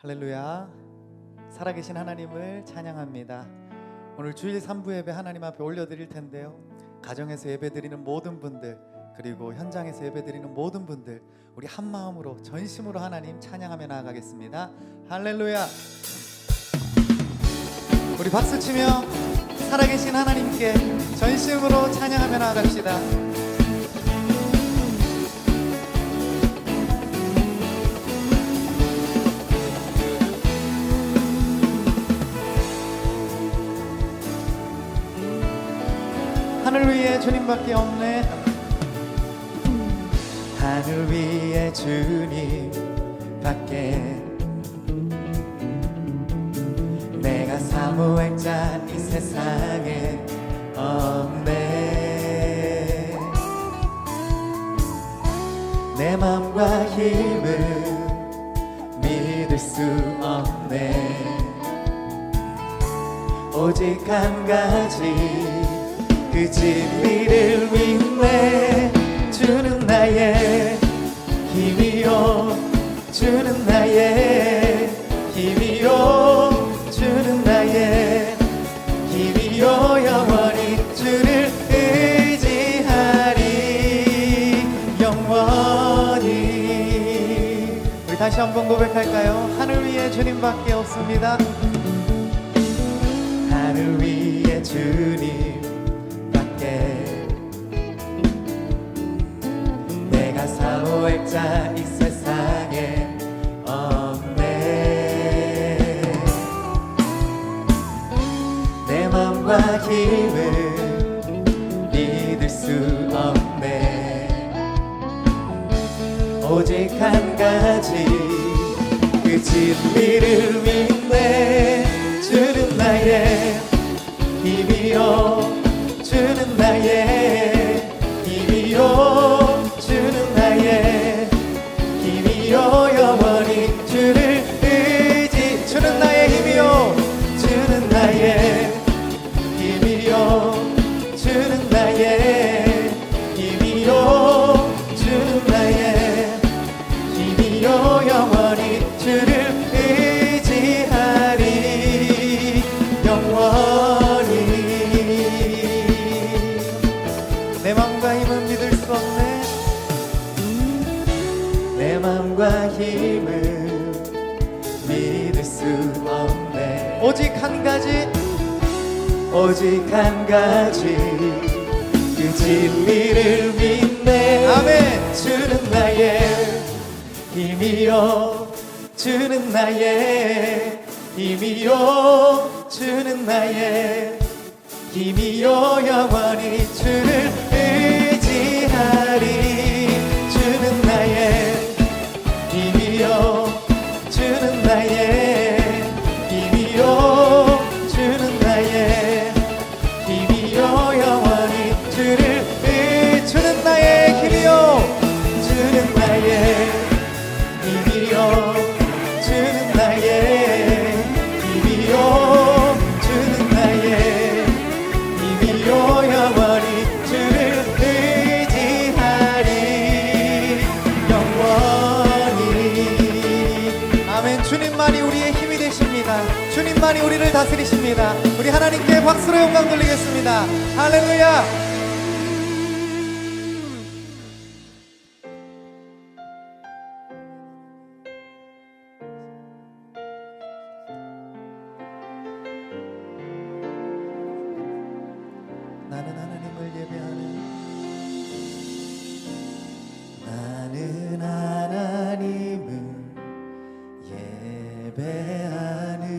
할렐루야. 살아계신 하나님을 찬양합니다. 오늘 주일 3부 예배 하나님 앞에 올려드릴 텐데요, 가정에서 예배드리는 모든 분들, 그리고 현장에서 예배드리는 모든 분들, 우리 한 마음으로 전심으로 하나님 찬양하며 나아가겠습니다. 할렐루야. 우리 박수치며 살아계신 하나님께 전심으로 찬양하며 나아갑시다. 하늘 위에 주님밖에 없네. 하늘 위에 주님밖에, 내가 사모할자 이 세상에 없네. 내 맘과 힘을 믿을 수 없네. 오직 한 가지, 그 진리를 믿네. 주는 나의 힘이요, 주는 나의 힘이요, 주는 나의 힘이요. 영원히 주를 의지하리, 영원히. 우리 다시 한번 고백할까요? 하늘 위에 주님밖에 없습니다. 하늘 위에 주님, 내가 사모할자 이 세상에 없네. 내 맘과 힘을 믿을 수 없네. 오직 한 가지, 그 진리를 믿네. 주는 나의 힘이요, 주는 나의 힘이요, 주는 나의 힘이요. 영원히 주를 의지. 주는 나의 힘이요, 주는 나의 힘이요, 주는 나의 힘이요, 주는 나의 힘이요. 영원히 주를 의지하리, 영원히. 내 맘과 힘은 믿을 수 없네. 내 맘과 힘을 믿을 수 없네. 오직 한 가지, 오직 한 가지, 그 진리를 믿네. 아멘. 주는 나의 힘이요, 주는 나의 힘이요, 주는 나의 힘이요. 영원히 주를 의지하리. 주는 나의 힘이요, 주는 나의 힘이요, 주는 나의 힘이요. 영원히 주를 주는 나의 힘이요, 주는 나의 힘이요, 주는 나의 힘이요, 주는 나의 힘이요. 영원히 주를 의지하리, 영원히. 아멘. 주님만이 우리의 힘이 되십니다. 주님만이 우리를 다스리십니다. 우리 하나님께 박수로 영광 돌리겠습니다. 할렐루야. 나는 하나님을 예배하는, 나는 하나님을 예배하는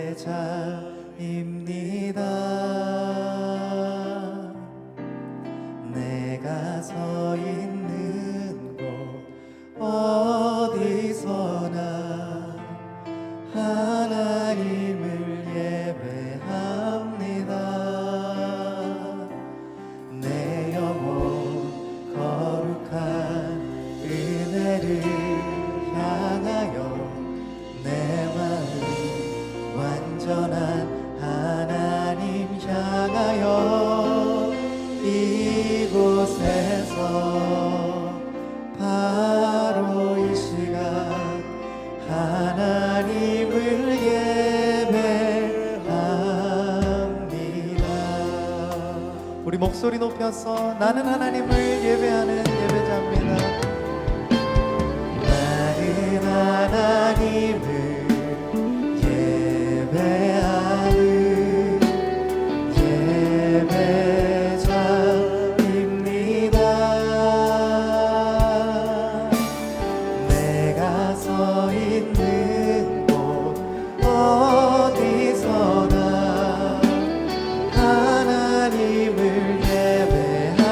예배자입니다. 내가 서 있는 곳 어디서나 하나님을 예배합니다. 내 영혼 거룩한 은혜를 향하여, 내 마음 완전한 하나님 향하여, 이곳에서 바로 이 목소리 높여서 나는 하나님을 예배하는 예배자입니다. 나는 하나님을 예배하는 예배자입니다. 내가 서 있는 곳 어디서나 하나님을 예배합니다.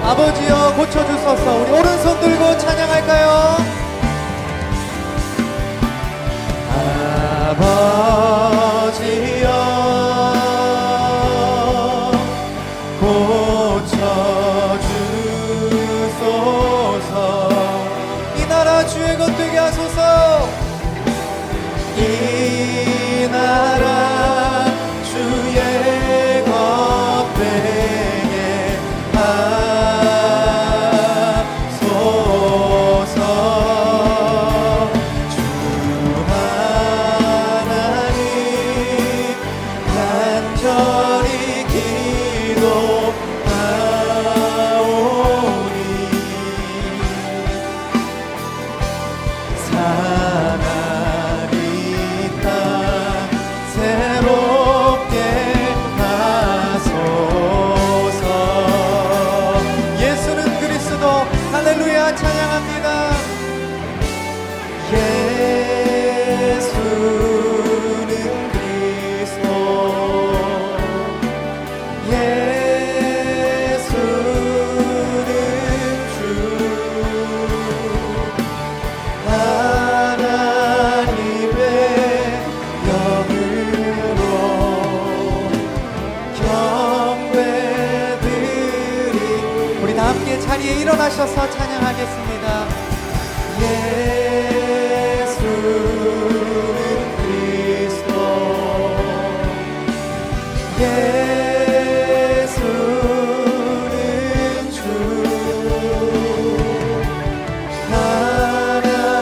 아버지여 고쳐주소서. 우리 오른손 들고 찬양할까요? 아버지여 고쳐주소서. 이 나라 주의 것 되게 하소서. 이 나라 주의 것 되게 하소서. 주 하나님 간절히 기도하오니 사나리 땅 새롭게 하소서. 예수는 그리스도. 할렐루야 찬양합니다. 예수는 그리스도. 예수는 주. 하나님의 영으로 경배드리. 우리 다 함께 자리에 일어나셔서 찬양하겠습니다. 예수는 그리스도. 예수는 주.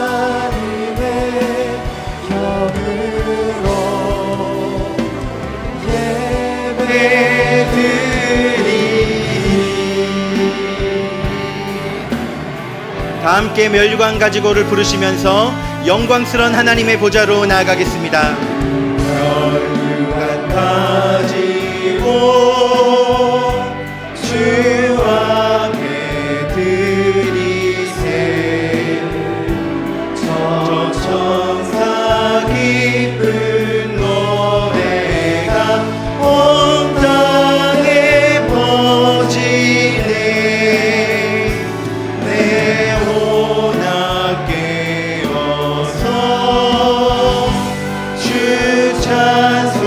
하나님의 영으로 예배드리. 다 함께 멸관 가지고를 부르시면서 영광스러운 하나님의 보좌로 나아가겠습니다. 멸관 가지고 주 앞에 드리세. 저 천사 기쁜 노래가 온 땅에 퍼지네. 내 혼합 깨어서 주 찬송하여라.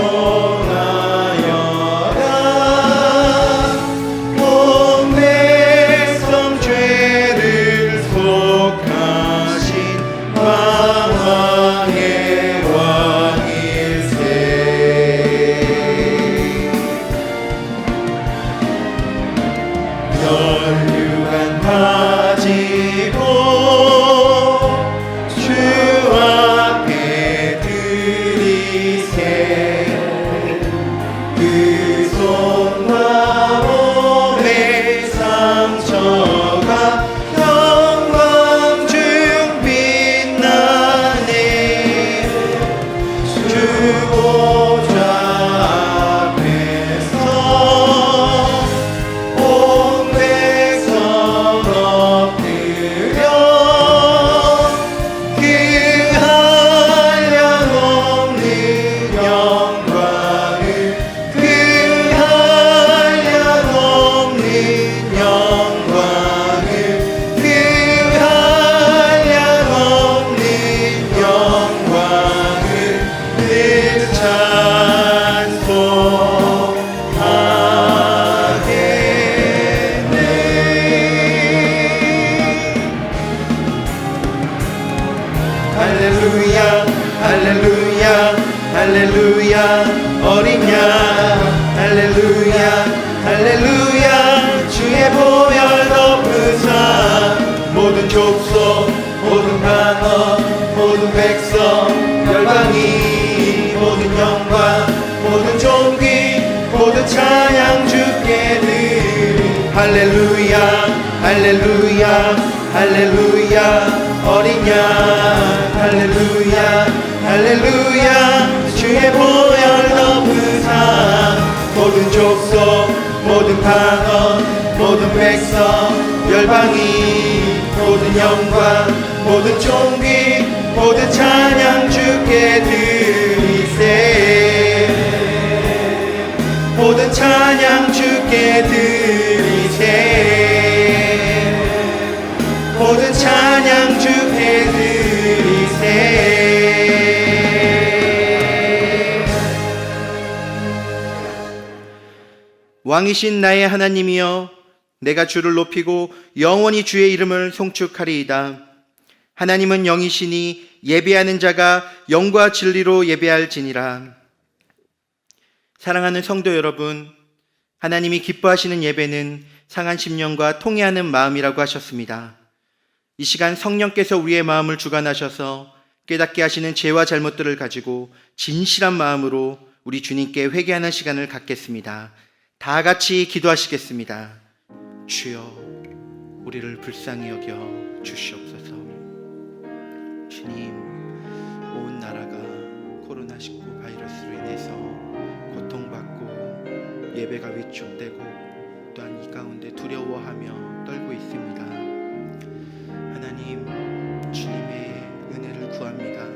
온 백성 죄를 속하신 왕의 왕일세. 멸류관 가지고 주 앞에 드리세. 그 손과 몸의 상처가 영광 중 빛나네. 주 보좌 앞에서 온 백성 엎드려 그 한량없는 영광을, 그 한량없는 영광을, 그 한량없는 영광을 늘 찬송하겠네. 할렐루야 할렐루야 할렐루야 어린 양. 할렐루야 할렐루야 주의 보혈 덮으사. 모든 족속 모든 반어 모든 백성 열방이 모든 영광 모든 존귀 모든 찬양 주께 드리. 할렐루야 할렐루야 할렐루야. 어린 양 할렐루야 할렐루야. 주의 보혈 높으사 모든 족속 모든 방언 모든 백성 열방이 모든 영광 모든 존귀 모든 찬양 주께 드리세. 모든 찬양 주께 드리세. 모든 찬양 주께 드리세. 왕이신 나의 하나님이여, 내가 주를 높이고 영원히 주의 이름을 송축하리이다. 하나님은 영이시니 예배하는 자가 영과 진리로 예배할지니라. 사랑하는 성도 여러분, 하나님이 기뻐하시는 예배는 상한 심령과 통회하는 마음이라고 하셨습니다. 이 시간 성령께서 우리의 마음을 주관하셔서 깨닫게 하시는 죄와 잘못들을 가지고 진실한 마음으로 우리 주님께 회개하는 시간을 갖겠습니다. 다 같이 기도하시겠습니다. 주여, 우리를 불쌍히 여겨 주시옵소서. 주님, 온 나라가 코로나19 바이러스로 인해서 고통받고 예배가 위축되고 또한 이 가운데 두려워하며 떨고 있습니다. 하나님, 주님의 은혜를 구합니다.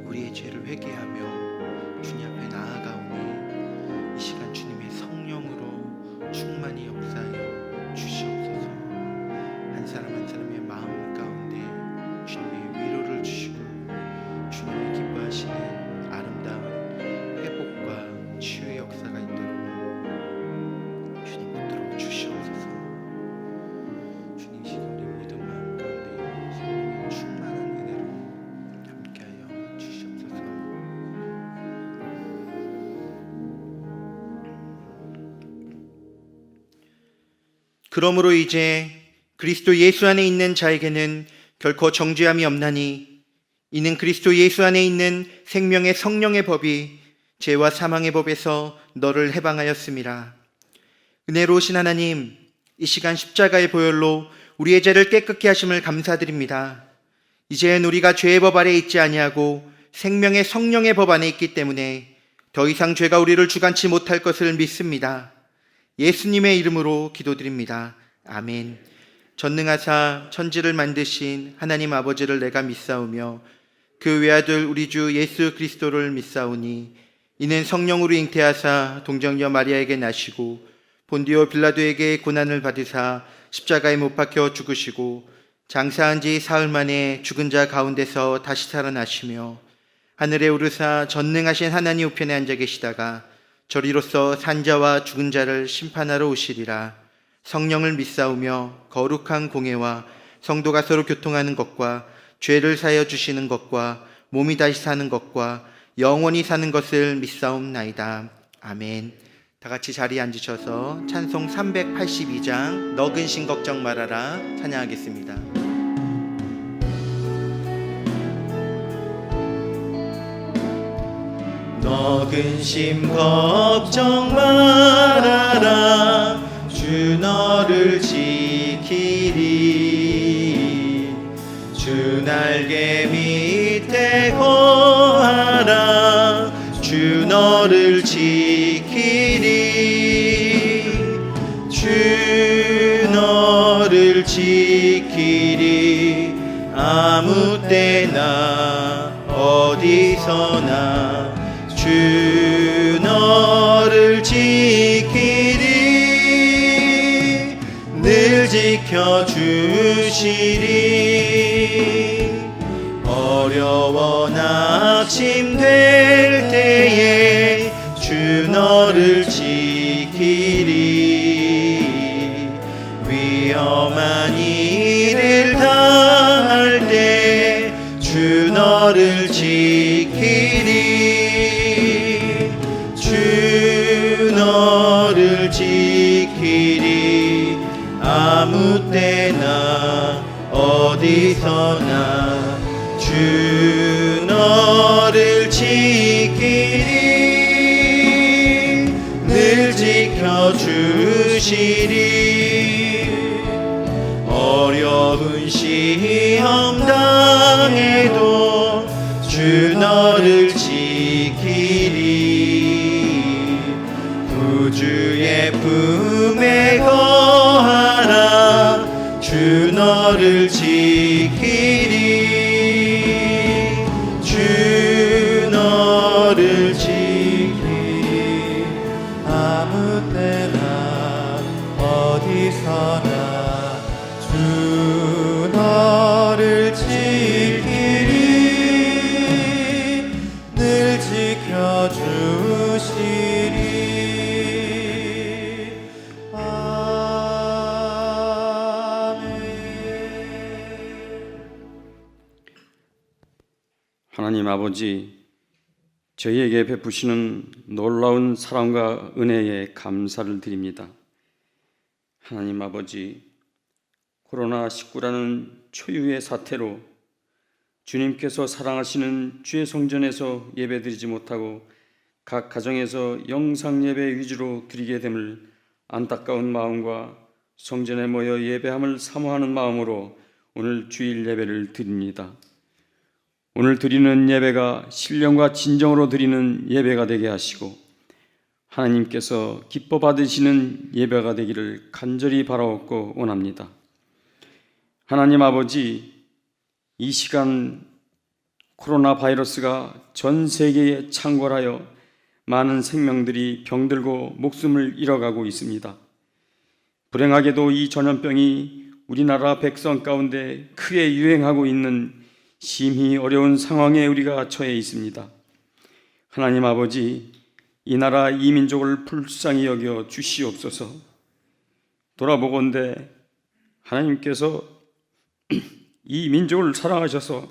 우리의 죄를 회개하며 주님 앞에 나아가오니 이 시간 주님의 성령으로 충만히 역사하여 주시옵소서. 한 사람 한 사람의 마음 가운데 주님의 위로를 주시고 주님의 기뻐하시는 아름다운 회복과 치유의 역사가 있도록 주님 붙들어 주시옵소서. 주님, 시간 우리 모든 마음 가운데 성령의 충만한 은혜로 함께하여 주시옵소서. 그러므로 이제 그리스도 예수 안에 있는 자에게는 결코 정죄함이 없나니, 이는 그리스도 예수 안에 있는 생명의 성령의 법이 죄와 사망의 법에서 너를 해방하였음이라. 은혜로우신 하나님, 이 시간 십자가의 보혈로 우리의 죄를 깨끗게 하심을 감사드립니다. 이제는 우리가 죄의 법 아래 있지 아니하고 생명의 성령의 법 안에 있기 때문에 더 이상 죄가 우리를 주관치 못할 것을 믿습니다. 예수님의 이름으로 기도드립니다. 아멘. 전능하사 천지를 만드신 하나님 아버지를 내가 믿사오며 그 외아들 우리 주 예수 그리스도를 믿사오니, 이는 성령으로 잉태하사 동정녀 마리아에게 나시고 본디오 빌라도에게 고난을 받으사 십자가에 못 박혀 죽으시고 장사한 지 사흘 만에 죽은 자 가운데서 다시 살아나시며 하늘에 오르사 전능하신 하나님 우편에 앉아 계시다가 저리로서 산자와 죽은 자를 심판하러 오시리라. 성령을 믿사오며 거룩한 공회와 성도가 서로 교통하는 것과 죄를 사하여 주시는 것과 몸이 다시 사는 것과 영원히 사는 것을 믿사옵나이다. 아멘. 다 같이 자리에 앉으셔서 찬송 382장 너 근심 걱정 말아라 찬양하겠습니다. 너 근심 걱정 말아라 주 너를 지키리. 주 날개 밑에 거하라 주 너를 지키리. 주 너를 지키리. 아무 때나 어디서나 주 너를 지키리. 늘 지켜주시리. 어려워 낙심될 때에 주 너를 지키리. 위험한 일을 당할 때 주 너를 지키리. 주 너를 지키리. 아무 때나 어디서나 주 너를 지키리. 늘 지켜주시리. 어려움 어려운 시험 당해도 주 너를 지키리. 구주의 품에 거하라. 주 너를 지키리. 주 너를 지키리. 아무 때나 어디서나 주 너를 지키리. 늘 지켜주시리. 하나님 아버지, 저희에게 베푸시는 놀라운 사랑과 은혜에 감사를 드립니다. 하나님 아버지, 코로나19라는 초유의 사태로 주님께서 사랑하시는 주의 성전에서 예배드리지 못하고 각 가정에서 영상 예배 위주로 드리게 됨을 안타까운 마음과 성전에 모여 예배함을 사모하는 마음으로 오늘 주일 예배를 드립니다. 오늘 드리는 예배가 신령과 진정으로 드리는 예배가 되게 하시고 하나님께서 기뻐 받으시는 예배가 되기를 간절히 바라옵고 원합니다. 하나님 아버지, 이 시간 코로나 바이러스가 전 세계에 창궐하여 많은 생명들이 병들고 목숨을 잃어가고 있습니다. 불행하게도 이 전염병이 우리나라 백성 가운데 크게 유행하고 있는 심히 어려운 상황에 우리가 처해 있습니다. 하나님 아버지, 이 나라 이 민족을 불쌍히 여겨 주시옵소서. 돌아보건대 하나님께서 이 민족을 사랑하셔서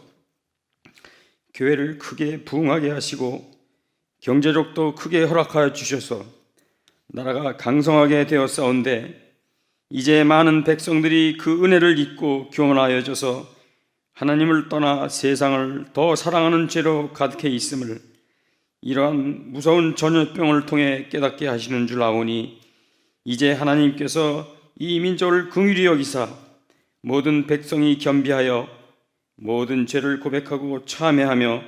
교회를 크게 부흥하게 하시고 경제력도 크게 허락하여 주셔서 나라가 강성하게 되었사온데 이제 많은 백성들이 그 은혜를 잊고 교만하여져서 하나님을 떠나 세상을 더 사랑하는 죄로 가득해 있음을 이러한 무서운 전염병을 통해 깨닫게 하시는 줄 아오니 이제 하나님께서 이 민족을 긍휼히 여기사 모든 백성이 겸비하여 모든 죄를 고백하고 참회하며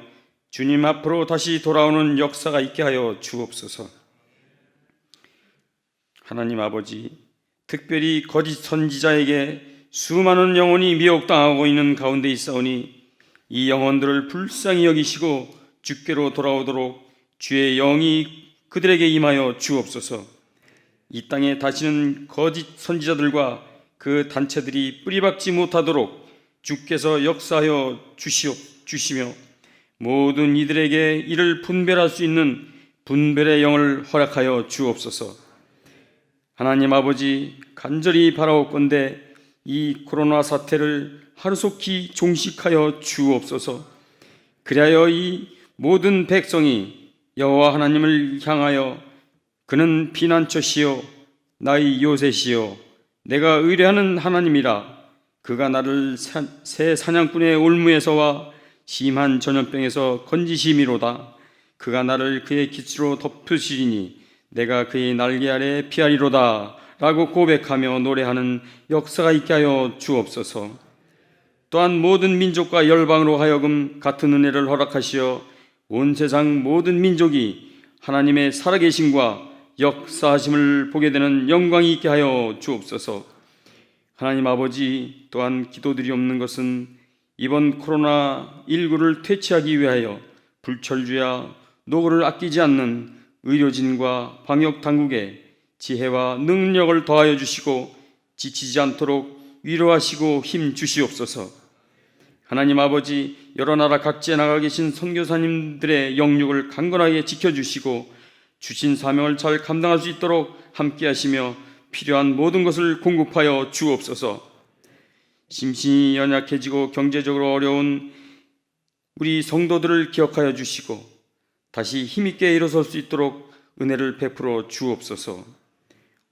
주님 앞으로 다시 돌아오는 역사가 있게 하여 주옵소서. 하나님 아버지, 특별히 거짓 선지자에게 수많은 영혼이 미혹당하고 있는 가운데 있사오니 이 영혼들을 불쌍히 여기시고 주께로 돌아오도록 주의 영이 그들에게 임하여 주옵소서. 이 땅에 다시는 거짓 선지자들과 그 단체들이 뿌리박지 못하도록 주께서 역사하여 주시며 모든 이들에게 이를 분별할 수 있는 분별의 영을 허락하여 주옵소서. 하나님 아버지, 간절히 바라옵건대 이 코로나 사태를 하루속히 종식하여 주옵소서. 그리하여 이 모든 백성이 여호와 하나님을 향하여 그는 피난처시요 나의 요새시요 내가 의뢰하는 하나님이라. 그가 나를 새 사냥꾼의 올무에서와 심한 전염병에서 건지심이로다. 그가 나를 그의 깃으로 덮으시리니 내가 그의 날개 아래 피하리로다 라고 고백하며 노래하는 역사가 있게 하여 주옵소서. 또한 모든 민족과 열방으로 하여금 같은 은혜를 허락하시어 온 세상 모든 민족이 하나님의 살아계심과 역사하심을 보게 되는 영광이 있게 하여 주옵소서. 하나님 아버지, 또한 기도드리옵는 것은 이번 코로나19를 퇴치하기 위하여 불철주야 노고를 아끼지 않는 의료진과 방역당국에 지혜와 능력을 더하여 주시고 지치지 않도록 위로하시고 힘 주시옵소서. 하나님 아버지, 여러 나라 각지에 나가 계신 선교사님들의 영육을 강건하게 지켜주시고 주신 사명을 잘 감당할 수 있도록 함께 하시며 필요한 모든 것을 공급하여 주옵소서. 심신이 연약해지고 경제적으로 어려운 우리 성도들을 기억하여 주시고 다시 힘있게 일어설 수 있도록 은혜를 베풀어 주옵소서.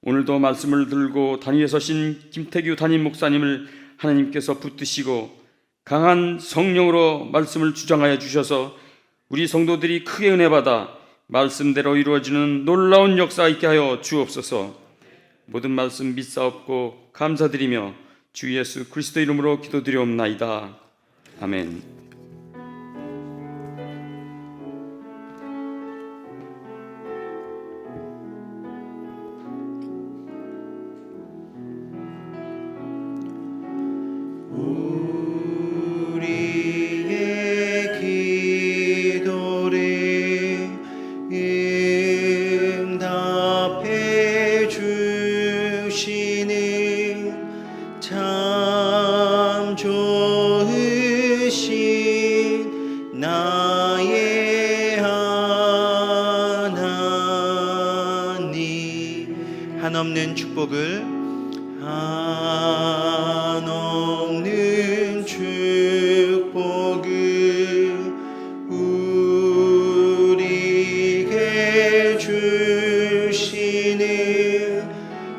오늘도 말씀을 들고 단위에 서신 김태규 담임 목사님을 하나님께서 붙드시고 강한 성령으로 말씀을 주장하여 주셔서 우리 성도들이 크게 은혜받아 말씀대로 이루어지는 놀라운 역사가 있게 하여 주옵소서. 모든 말씀 믿사옵고 감사드리며 주 예수 그리스도 이름으로 기도드리옵나이다. 아멘. 우리의 기도를 응답해 주시는 참 좋으신 나의 하나님, 한없는 축복을 한없는 축복을 우리에게 주시는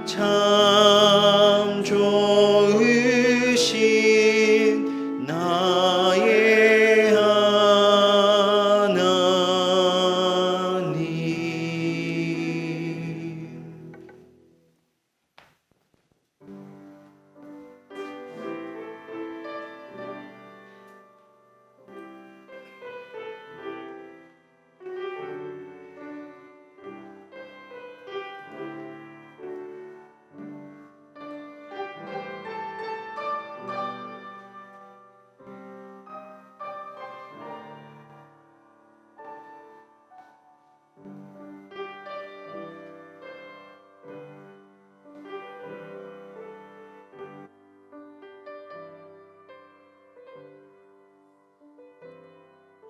참 좋으신 나의 하나님.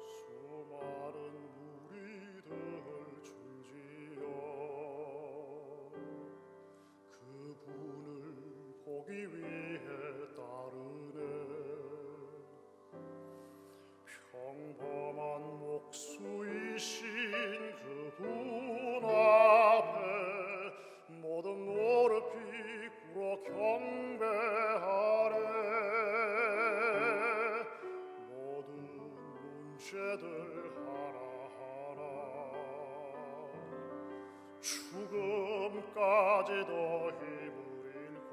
수많은 무리들 줄지어 그분을 보기 위해 따르네. 평범한 목수이신 그분 앞에 모든 무릎이 꿇어 경배하네. 모든 문제들 하나하나 죽음까지도 힘을 잃고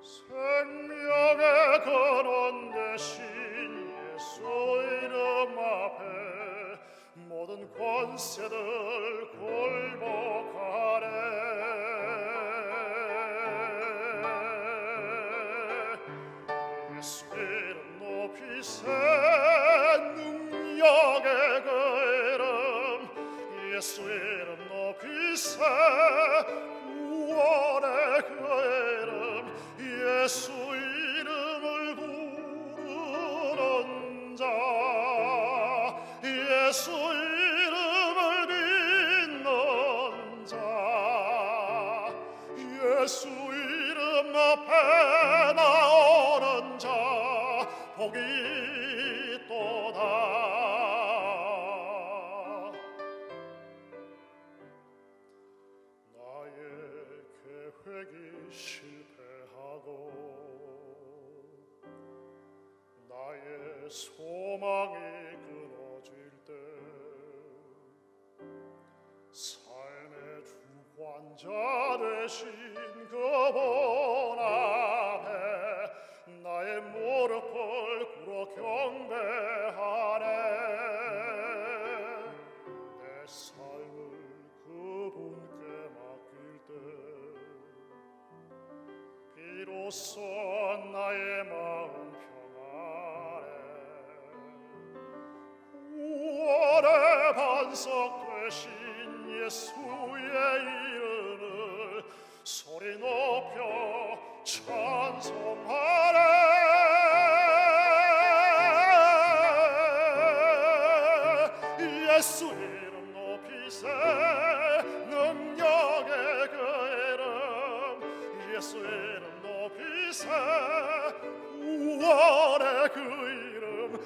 생명의 근원 대신 예수 이름 앞에 모든 권세들 굴복하네. 예수 이름 높이세 능력의 그 이름, 예수 이름 높이세 구원의 그 이름, 예수 이름을 부르는 자, 예수 이름을 믿는 자, 예수 이름 앞에 나오는 자 복이 있도다. 나의 계획이 실패하고 나의 소망이 끊어질 때 삶의 주관자 되신 그분 앞에 나의 무릎을 꿇어 경배하네. 내 삶을 그분께 맡길 때 비로소 나의 마음 평안해. 구원의 반석 되신 예수의 이름을 소리 높여 찬송하네. 예수 이름 높이세 능력의 그 이름, 예수 이름 높이세 구원의 그 이름,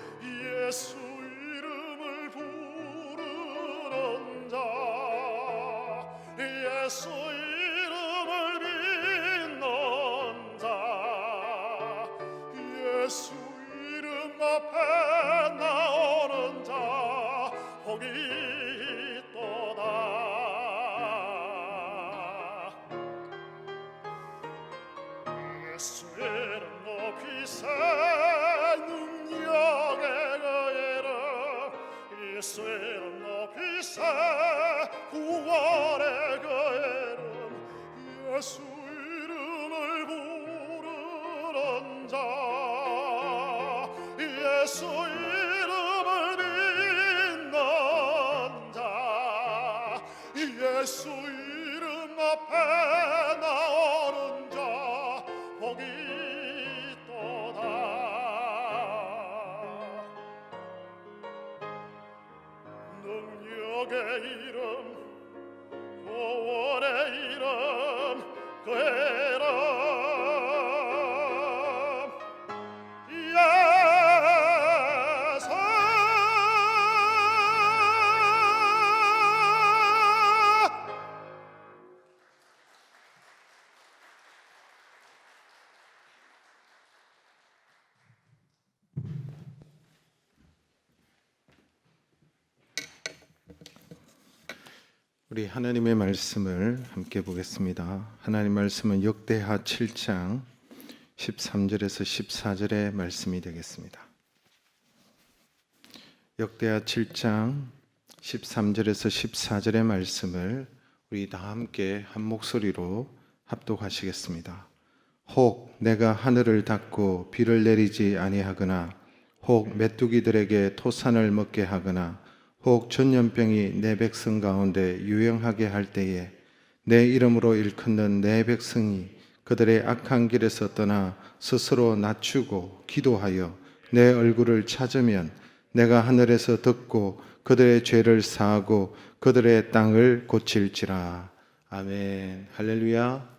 예수 이름을 부르는 자, 예수 이름을 믿는 자, 예수 이름 앞에 나오는 자 복이 있도다. 높이세 능력의 그 이름 예수 이름 높이세 구원의 그 이름 예수 이름을 부르는 자 예수 이름을 믿는 자 예수 이름 앞에 나오는 자 복이 있도다 능력의 이름 구원의 이름 그 이름 예수 우리 하나님의 말씀을 함께 보겠습니다. 하나님 말씀은 역대하 7장 13절에서 14절의 말씀이 되겠습니다. 역대하 7장 13절에서 14절의 말씀을 우리 다 함께 한 목소리로 합독하시겠습니다. 혹 내가 하늘을 닫고 비를 내리지 아니하거나 혹 메뚜기들에게 토산을 먹게 하거나 혹 전염병이 내 백성 가운데 유행하게 할 때에 내 이름으로 일컫는 내 백성이 그들의 악한 길에서 떠나 스스로 낮추고 기도하여 내 얼굴을 찾으면 내가 하늘에서 듣고 그들의 죄를 사하고 그들의 땅을 고칠지라. 아멘. 할렐루야.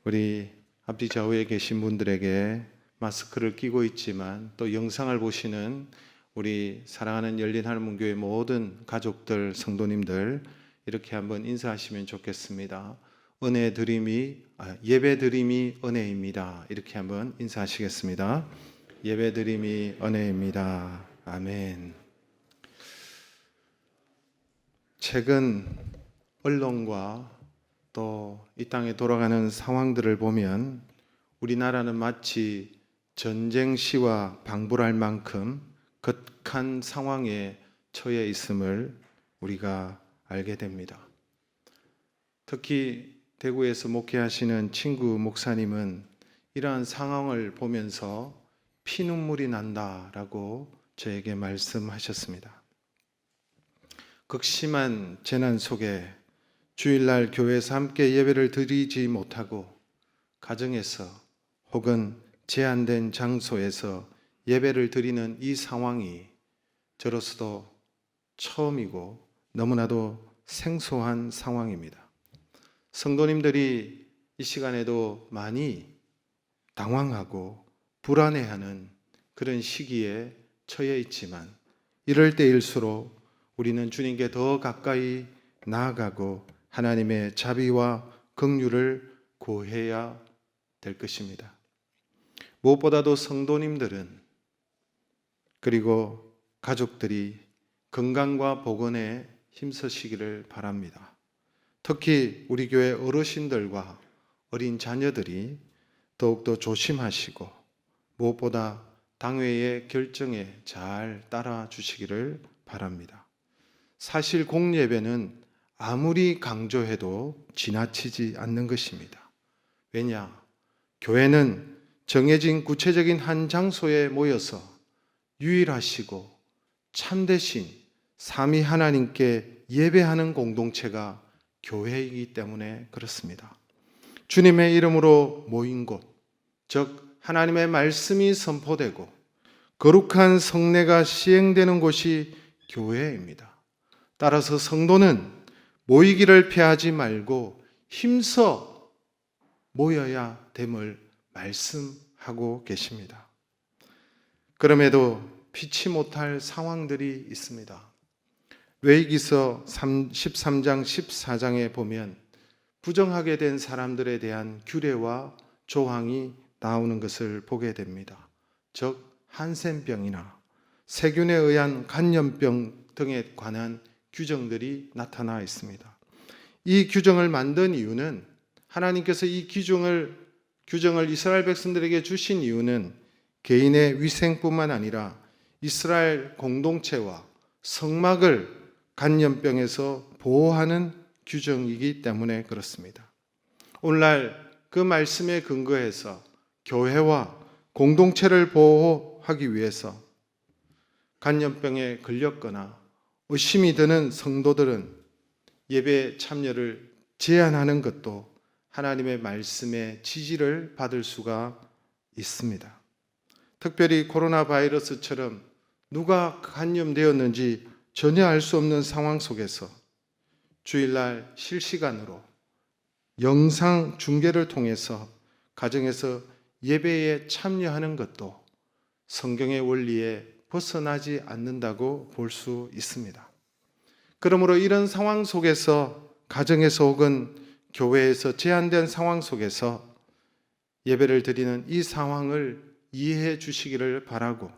우리 앞뒤 좌우에 계신 분들에게 마스크를 끼고 있지만 또 영상을 보시는 우리 사랑하는 열린하늘문교회 모든 가족들, 성도님들 이렇게 한번 인사하시면 좋겠습니다. 예배 드림이 은혜입니다. 이렇게 한번 인사하시겠습니다. 예배 드림이 은혜입니다. 아멘. 최근 언론과 또 이 땅에 돌아가는 상황들을 보면 우리나라는 마치 전쟁 시와 방불할 만큼 극한 상황에 처해 있음을 우리가 알게 됩니다. 특히 대구에서 목회하시는 친구 목사님은 이러한 상황을 보면서 피눈물이 난다라고 저에게 말씀하셨습니다. 극심한 재난 속에 주일날 교회에서 함께 예배를 드리지 못하고 가정에서 혹은 제한된 장소에서 예배를 드리는 이 상황이 저로서도 처음이고 너무나도 생소한 상황입니다. 성도님들이 이 시간에도 많이 당황하고 불안해하는 그런 시기에 처해 있지만 이럴 때일수록 우리는 주님께 더 가까이 나아가고 하나님의 자비와 긍휼을 구해야 될 것입니다. 무엇보다도 성도님들은 그리고 가족들이 건강과 복원에 힘쓰시기를 바랍니다. 특히 우리 교회 어르신들과 어린 자녀들이 더욱더 조심하시고 무엇보다 당회의 결정에 잘 따라 주시기를 바랍니다. 사실 공예배는 아무리 강조해도 지나치지 않는 것입니다. 왜냐? 교회는 정해진 구체적인 한 장소에 모여서 유일하시고 참되신 삼위 하나님께 예배하는 공동체가 교회이기 때문에 그렇습니다. 주님의 이름으로 모인 곳, 즉 하나님의 말씀이 선포되고 거룩한 성례가 시행되는 곳이 교회입니다. 따라서 성도는 모이기를 피하지 말고 힘써 모여야 됨을 말씀하고 계십니다. 그럼에도 피치 못할 상황들이 있습니다. 레위기서 13장 14장에 보면 부정하게 된 사람들에 대한 규례와 조항이 나오는 것을 보게 됩니다. 즉 한센병이나 세균에 의한 간염병 등에 관한 규정들이 나타나 있습니다. 이 규정을 만든 이유는 하나님께서 이 규정을 이스라엘 백성들에게 주신 이유는 개인의 위생뿐만 아니라 이스라엘 공동체와 성막을 간염병에서 보호하는 규정이기 때문에 그렇습니다. 오늘날 그 말씀에 근거해서 교회와 공동체를 보호하기 위해서 간염병에 걸렸거나 의심이 드는 성도들은 예배 참여를 제한하는 것도 하나님의 말씀의 지지를 받을 수가 있습니다. 특별히 코로나 바이러스처럼 누가 감염되었는지 전혀 알 수 없는 상황 속에서 주일날 실시간으로 영상 중계를 통해서 가정에서 예배에 참여하는 것도 성경의 원리에 벗어나지 않는다고 볼 수 있습니다. 그러므로 이런 상황 속에서 가정에서 혹은 교회에서 제한된 상황 속에서 예배를 드리는 이 상황을 이해해 주시기를 바라고,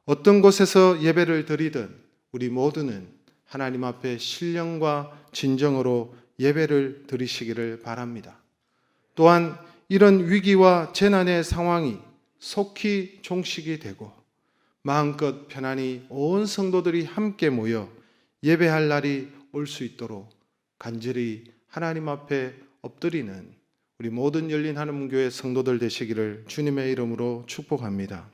어떤 곳에서 예배를 드리든 우리 모두는 하나님 앞에 신령과 진정으로 예배를 드리시기를 바랍니다. 또한 이런 위기와 재난의 상황이 속히 종식이 되고 마음껏 편안히 온 성도들이 함께 모여 예배할 날이 올 수 있도록 간절히 하나님 앞에 엎드리는 우리 모든 열린 하나님교회 성도들 되시기를 주님의 이름으로 축복합니다.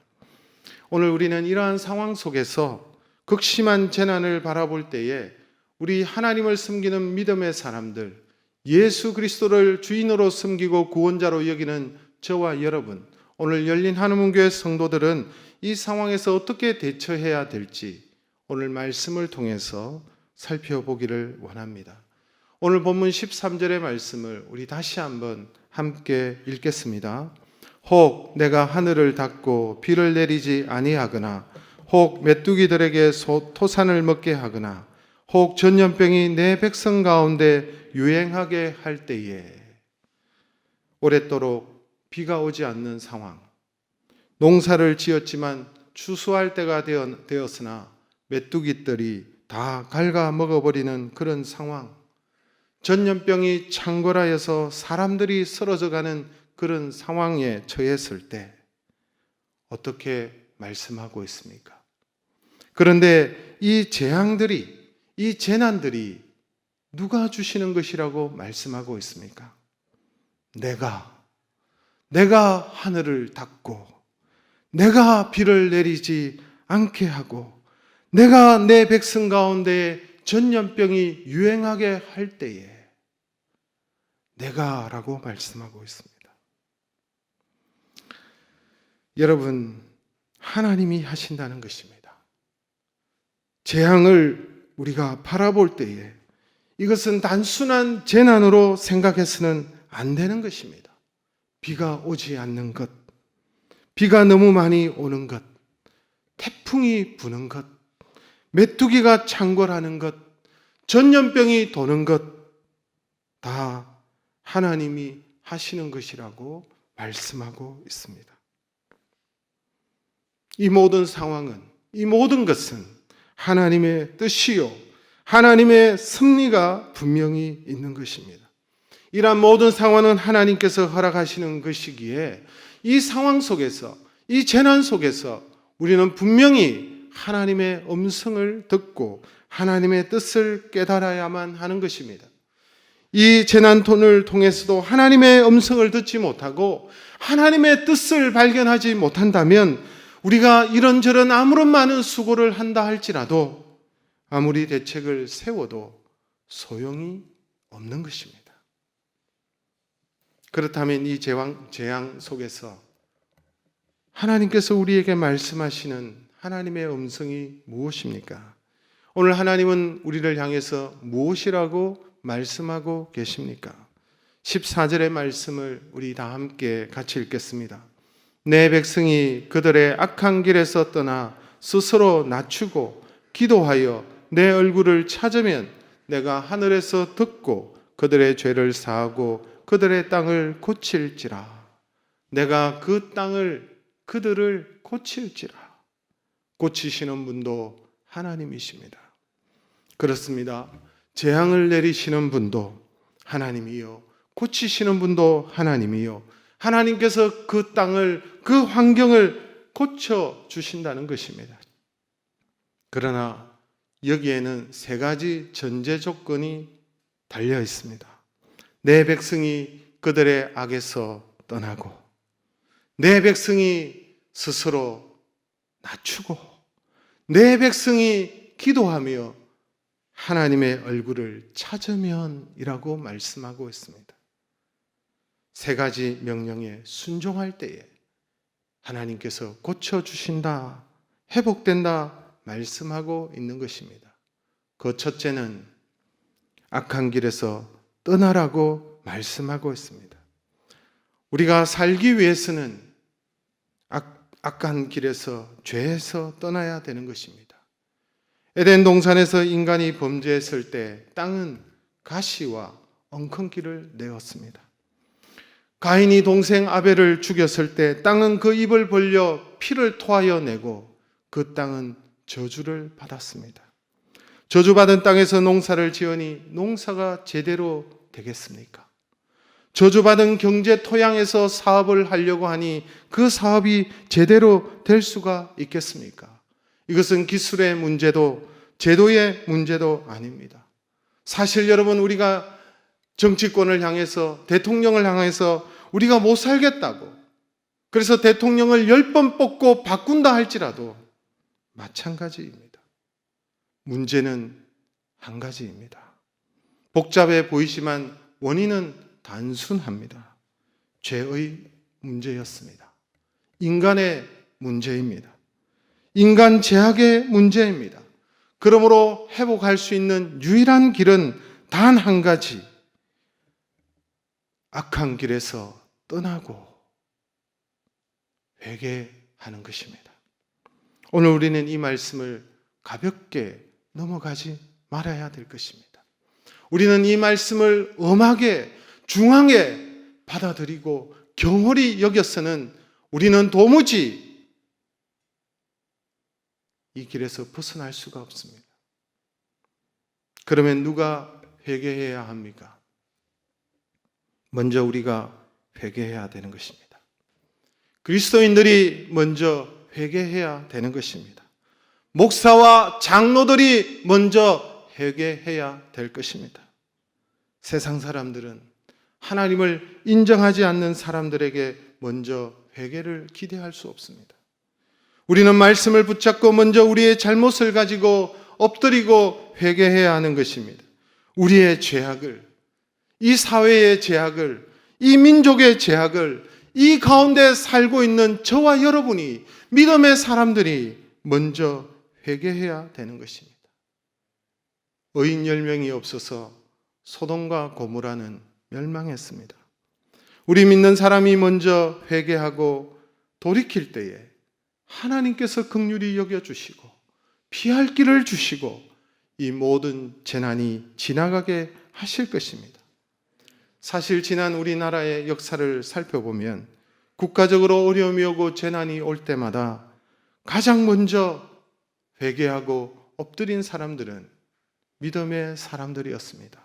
오늘 우리는 이러한 상황 속에서 극심한 재난을 바라볼 때에 우리 하나님을 섬기는 믿음의 사람들, 예수 그리스도를 주인으로 섬기고 구원자로 여기는 저와 여러분, 오늘 열린 하나님교회 성도들은 이 상황에서 어떻게 대처해야 될지 오늘 말씀을 통해서 살펴보기를 원합니다. 오늘 본문 13절의 말씀을 우리 다시 한번 함께 읽겠습니다. 혹 내가 하늘을 닫고 비를 내리지 아니하거나 혹 메뚜기들에게 토산을 먹게 하거나 혹 전염병이 내 백성 가운데 유행하게 할 때에, 오랫도록 비가 오지 않는 상황, 농사를 지었지만 추수할 때가 되었으나 메뚜기들이 다 갉아 먹어버리는 그런 상황, 전염병이 창궐하여서 사람들이 쓰러져가는 그런 상황에 처했을 때 어떻게 말씀하고 있습니까? 그런데 이 재앙들이, 이 재난들이 누가 주시는 것이라고 말씀하고 있습니까? 내가 하늘을 닫고 내가 비를 내리지 않게 하고 내가 내 백성 가운데 전염병이 유행하게 할 때에 내가라고 말씀하고 있습니다. 여러분, 하나님이 하신다는 것입니다. 재앙을 우리가 바라볼 때에 이것은 단순한 재난으로 생각해서는 안 되는 것입니다. 비가 오지 않는 것, 비가 너무 많이 오는 것, 태풍이 부는 것, 메뚜기가 창궐하는 것, 전염병이 도는 것, 다 하나님이 하시는 것이라고 말씀하고 있습니다. 이 모든 상황은, 이 모든 것은 하나님의 뜻이요, 하나님의 섭리가 분명히 있는 것입니다. 이러한 모든 상황은 하나님께서 허락하시는 것이기에 이 상황 속에서, 이 재난 속에서 우리는 분명히 하나님의 음성을 듣고 하나님의 뜻을 깨달아야만 하는 것입니다. 이 재난톤을 통해서도 하나님의 음성을 듣지 못하고 하나님의 뜻을 발견하지 못한다면 우리가 이런저런 아무런 많은 수고를 한다 할지라도 아무리 대책을 세워도 소용이 없는 것입니다. 그렇다면 이 재앙 속에서 하나님께서 우리에게 말씀하시는 하나님의 음성이 무엇입니까? 오늘 하나님은 우리를 향해서 무엇이라고 말씀하고 계십니까? 14절의 말씀을 우리 다 함께 같이 읽겠습니다. 내 백성이 그들의 악한 길에서 떠나 스스로 낮추고 기도하여 내 얼굴을 찾으면 내가 하늘에서 듣고 그들의 죄를 사하고 그들의 땅을 고칠지라. 내가 그 땅을, 그들을 고칠지라. 고치시는 분도 하나님이십니다. 그렇습니다. 재앙을 내리시는 분도 하나님이요, 고치시는 분도 하나님이요, 하나님께서 그 땅을, 그 환경을 고쳐 주신다는 것입니다. 그러나 여기에는 세 가지 전제 조건이 달려 있습니다. 내 백성이 그들의 악에서 떠나고, 내 백성이 스스로 낮추고, 내 백성이 기도하며 하나님의 얼굴을 찾으면이라고 말씀하고 있습니다. 세 가지 명령에 순종할 때에 하나님께서 고쳐주신다, 회복된다 말씀하고 있는 것입니다. 그 첫째는 악한 길에서 떠나라고 말씀하고 있습니다. 우리가 살기 위해서는 악한 길에서, 죄에서 떠나야 되는 것입니다. 에덴 동산에서 인간이 범죄했을 때 땅은 가시와 엉겅퀴를 내었습니다. 가인이 동생 아벨을 죽였을 때 땅은 그 입을 벌려 피를 토하여 내고 그 땅은 저주를 받았습니다. 저주받은 땅에서 농사를 지으니 농사가 제대로 되겠습니까? 저주받은 경제 토양에서 사업을 하려고 하니 그 사업이 제대로 될 수가 있겠습니까? 이것은 기술의 문제도 제도의 문제도 아닙니다. 사실 여러분, 우리가 정치권을 향해서, 대통령을 향해서 우리가 못 살겠다고, 그래서 대통령을 10번 뽑고 바꾼다 할지라도 마찬가지입니다. 문제는 한 가지입니다. 복잡해 보이지만 원인은 단순합니다. 죄의 문제였습니다. 인간의 문제입니다. 인간 죄악의 문제입니다. 그러므로 회복할 수 있는 유일한 길은 단 한 가지, 악한 길에서 떠나고 회개하는 것입니다. 오늘 우리는 이 말씀을 가볍게 넘어가지 말아야 될 것입니다. 우리는 이 말씀을 엄하게, 중앙에 받아들이고 경홀히 여겨서는 우리는 도무지 이 길에서 벗어날 수가 없습니다. 그러면 누가 회개해야 합니까? 먼저 우리가 회개해야 되는 것입니다. 그리스도인들이 먼저 회개해야 되는 것입니다. 목사와 장로들이 먼저 회개해야 될 것입니다. 세상 사람들은 하나님을 인정하지 않는 사람들에게 먼저 회개를 기대할 수 없습니다. 우리는 말씀을 붙잡고 먼저 우리의 잘못을 가지고 엎드리고 회개해야 하는 것입니다. 우리의 죄악을, 이 사회의 죄악을, 이 민족의 죄악을, 이 가운데 살고 있는 저와 여러분이, 믿음의 사람들이 먼저 회개해야 되는 것입니다. 의인 10명이 없어서 소돔과 고모라는 멸망했습니다. 우리 믿는 사람이 먼저 회개하고 돌이킬 때에 하나님께서 긍휼히 여겨주시고 피할 길을 주시고 이 모든 재난이 지나가게 하실 것입니다. 사실 지난 우리나라의 역사를 살펴보면 국가적으로 어려움이 오고 재난이 올 때마다 가장 먼저 회개하고 엎드린 사람들은 믿음의 사람들이었습니다.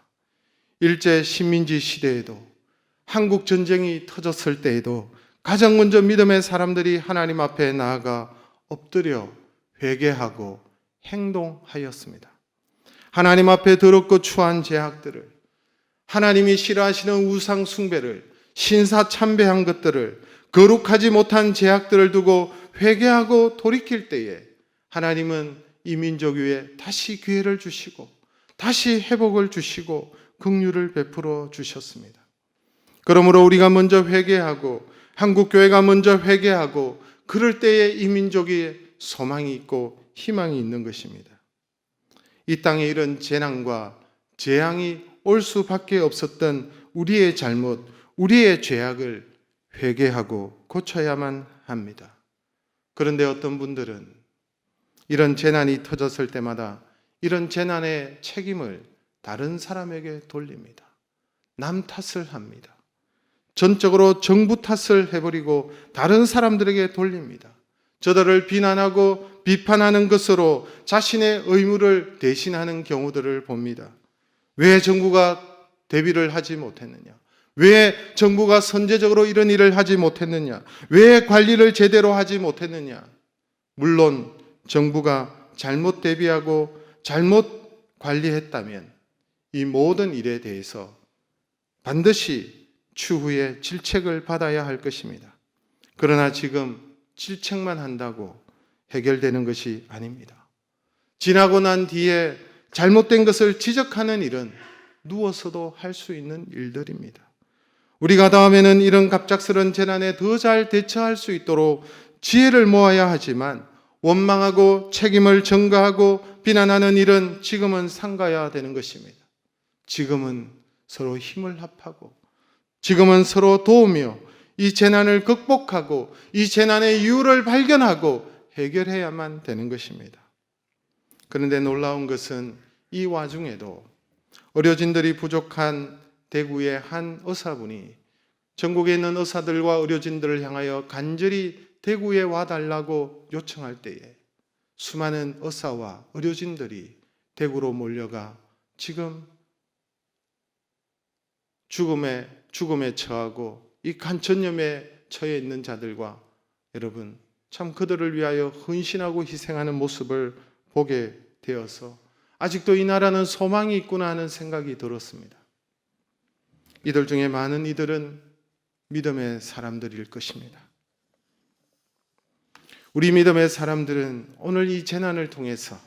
일제 식민지 시대에도, 한국 전쟁이 터졌을 때에도 가장 먼저 믿음의 사람들이 하나님 앞에 나아가 엎드려 회개하고 행동하였습니다. 하나님 앞에 더럽고 추한 죄악들을, 하나님이 싫어하시는 우상 숭배를, 신사 참배한 것들을, 거룩하지 못한 죄악들을 두고 회개하고 돌이킬 때에 하나님은 이 민족 위에 다시 기회를 주시고 다시 회복을 주시고 긍휼을 베풀어 주셨습니다. 그러므로 우리가 먼저 회개하고, 한국교회가 먼저 회개하고, 그럴 때에 이 민족이 소망이 있고 희망이 있는 것입니다. 이 땅에 이런 재난과 재앙이 올 수밖에 없었던 우리의 잘못, 우리의 죄악을 회개하고 고쳐야만 합니다. 그런데 어떤 분들은 이런 재난이 터졌을 때마다 이런 재난의 책임을 다른 사람에게 돌립니다. 남 탓을 합니다. 전적으로 정부 탓을 해버리고 다른 사람들에게 돌립니다. 저들을 비난하고 비판하는 것으로 자신의 의무를 대신하는 경우들을 봅니다. 왜 정부가 대비를 하지 못했느냐? 왜 정부가 선제적으로 이런 일을 하지 못했느냐? 왜 관리를 제대로 하지 못했느냐? 물론 정부가 잘못 대비하고 잘못 관리했다면 이 모든 일에 대해서 반드시 추후에 질책을 받아야 할 것입니다. 그러나 지금 질책만 한다고 해결되는 것이 아닙니다. 지나고 난 뒤에 잘못된 것을 지적하는 일은 누워서도 할 수 있는 일들입니다. 우리가 다음에는 이런 갑작스런 재난에 더 잘 대처할 수 있도록 지혜를 모아야 하지만 원망하고 책임을 전가하고 비난하는 일은 지금은 삼가야 되는 것입니다. 지금은 서로 힘을 합하고 지금은 서로 도우며 이 재난을 극복하고 이 재난의 이유를 발견하고 해결해야만 되는 것입니다. 그런데 놀라운 것은 이 와중에도 의료진들이 부족한 대구의 한 의사분이 전국에 있는 의사들과 의료진들을 향하여 간절히 대구에 와달라고 요청할 때에 수많은 의사와 의료진들이 대구로 몰려가 지금 죽음에 처하고 이 간천염에 처해 있는 자들과 여러분 참 그들을 위하여 헌신하고 희생하는 모습을 보게 되어서 아직도 이 나라는 소망이 있구나 하는 생각이 들었습니다. 이들 중에 많은 이들은 믿음의 사람들일 것입니다. 우리 믿음의 사람들은 오늘 이 재난을 통해서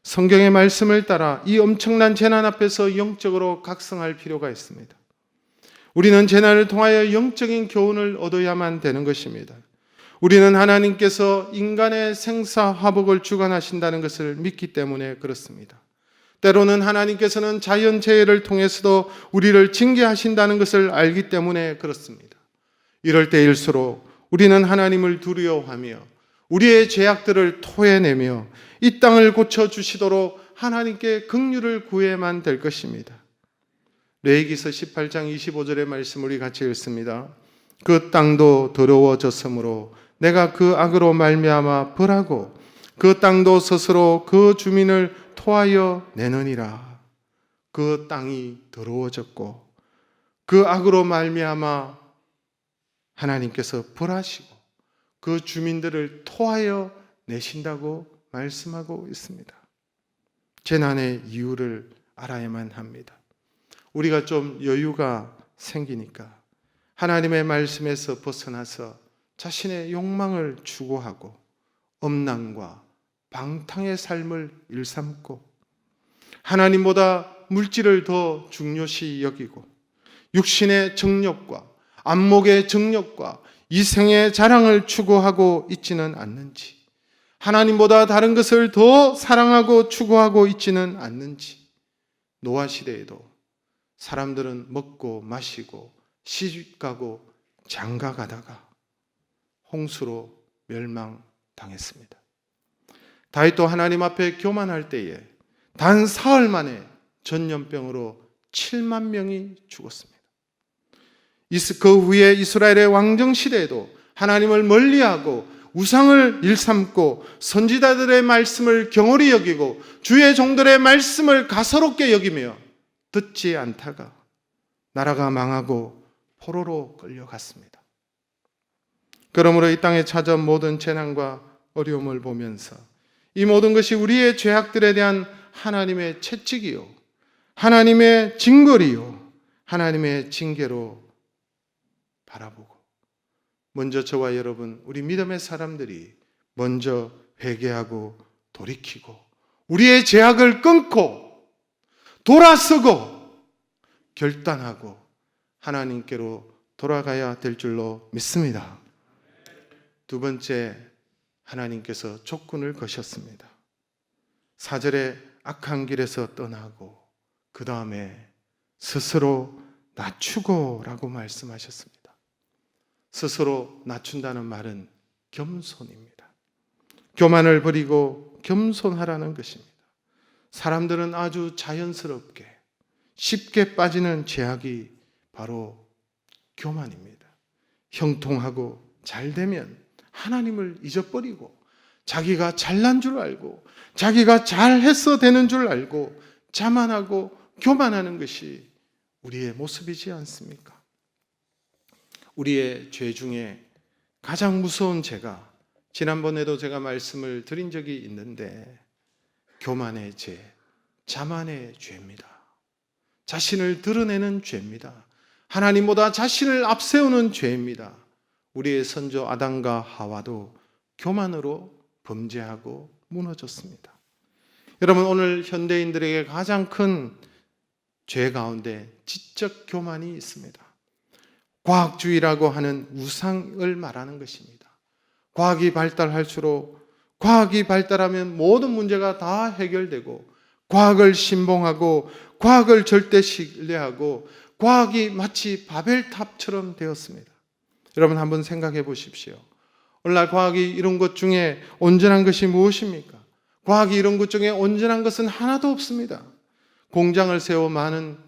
성경의 말씀을 따라 이 엄청난 재난 앞에서 영적으로 각성할 필요가 있습니다. 우리는 재난을 통하여 영적인 교훈을 얻어야만 되는 것입니다. 우리는 하나님께서 인간의 생사화복을 주관하신다는 것을 믿기 때문에 그렇습니다. 때로는 하나님께서는 자연재해를 통해서도 우리를 징계하신다는 것을 알기 때문에 그렇습니다. 이럴 때일수록 우리는 하나님을 두려워하며 우리의 죄악들을 토해내며 이 땅을 고쳐주시도록 하나님께 긍휼을 구해야만 될 것입니다. 레위기서 18장 25절의 말씀 우리 같이 읽습니다. 그 땅도 더러워졌으므로 내가 그 악으로 말미암아 벌하고 그 땅도 스스로 그 주민을 토하여 내느니라. 그 땅이 더러워졌고 그 악으로 말미암아 하나님께서 벌하시고 그 주민들을 토하여 내신다고 말씀하고 있습니다. 재난의 이유를 알아야만 합니다. 우리가 좀 여유가 생기니까 하나님의 말씀에서 벗어나서 자신의 욕망을 추구하고 엄난과 방탕의 삶을 일삼고 하나님보다 물질을 더 중요시 여기고 육신의 정욕과 안목의 정욕과 이생의 자랑을 추구하고 있지는 않는지, 하나님보다 다른 것을 더 사랑하고 추구하고 있지는 않는지, 노아 시대에도 사람들은 먹고 마시고 시집가고 장가가다가 홍수로 멸망당했습니다. 다윗도 하나님 앞에 교만할 때에 단 사흘 만에 전염병으로 7만 명이 죽었습니다. 그 후에 이스라엘의 왕정 시대에도 하나님을 멀리하고 우상을 일삼고 선지자들의 말씀을 경홀히 여기고 주의 종들의 말씀을 가소롭게 여기며 듣지 않다가 나라가 망하고 포로로 끌려갔습니다. 그러므로 이 땅에 찾아온 모든 재난과 어려움을 보면서 이 모든 것이 우리의 죄악들에 대한 하나님의 채찍이요, 하나님의 징벌이요, 하나님의 징계로 바라보고 먼저 저와 여러분, 우리 믿음의 사람들이 먼저 회개하고 돌이키고 우리의 죄악을 끊고 돌아서고 결단하고 하나님께로 돌아가야 될 줄로 믿습니다. 두 번째, 하나님께서 조건을 거셨습니다. 4절에 악한 길에서 떠나고 그 다음에 스스로 낮추고 라고 말씀하셨습니다. 스스로 낮춘다는 말은 겸손입니다. 교만을 버리고 겸손하라는 것입니다. 사람들은 아주 자연스럽게 쉽게 빠지는 죄악이 바로 교만입니다. 형통하고 잘되면 하나님을 잊어버리고 자기가 잘난 줄 알고 자기가 잘해서 되는 줄 알고 자만하고 교만하는 것이 우리의 모습이지 않습니까? 우리의 죄 중에 가장 무서운 죄가, 지난번에도 제가 말씀을 드린 적이 있는데, 교만의 죄, 자만의 죄입니다. 자신을 드러내는 죄입니다. 하나님보다 자신을 앞세우는 죄입니다. 우리의 선조 아담과 하와도 교만으로 범죄하고 무너졌습니다. 여러분, 오늘 현대인들에게 가장 큰 죄 가운데 지적 교만이 있습니다. 과학주의라고 하는 우상을 말하는 것입니다. 과학이 발달할수록, 과학이 발달하면 모든 문제가 다 해결되고, 과학을 신봉하고 과학을 절대 신뢰하고 과학이 마치 바벨탑처럼 되었습니다. 여러분, 한번 생각해 보십시오. 오늘날 과학이 이룬 것 중에 온전한 것이 무엇입니까? 과학이 이룬 것 중에 온전한 것은 하나도 없습니다. 공장을 세워 많은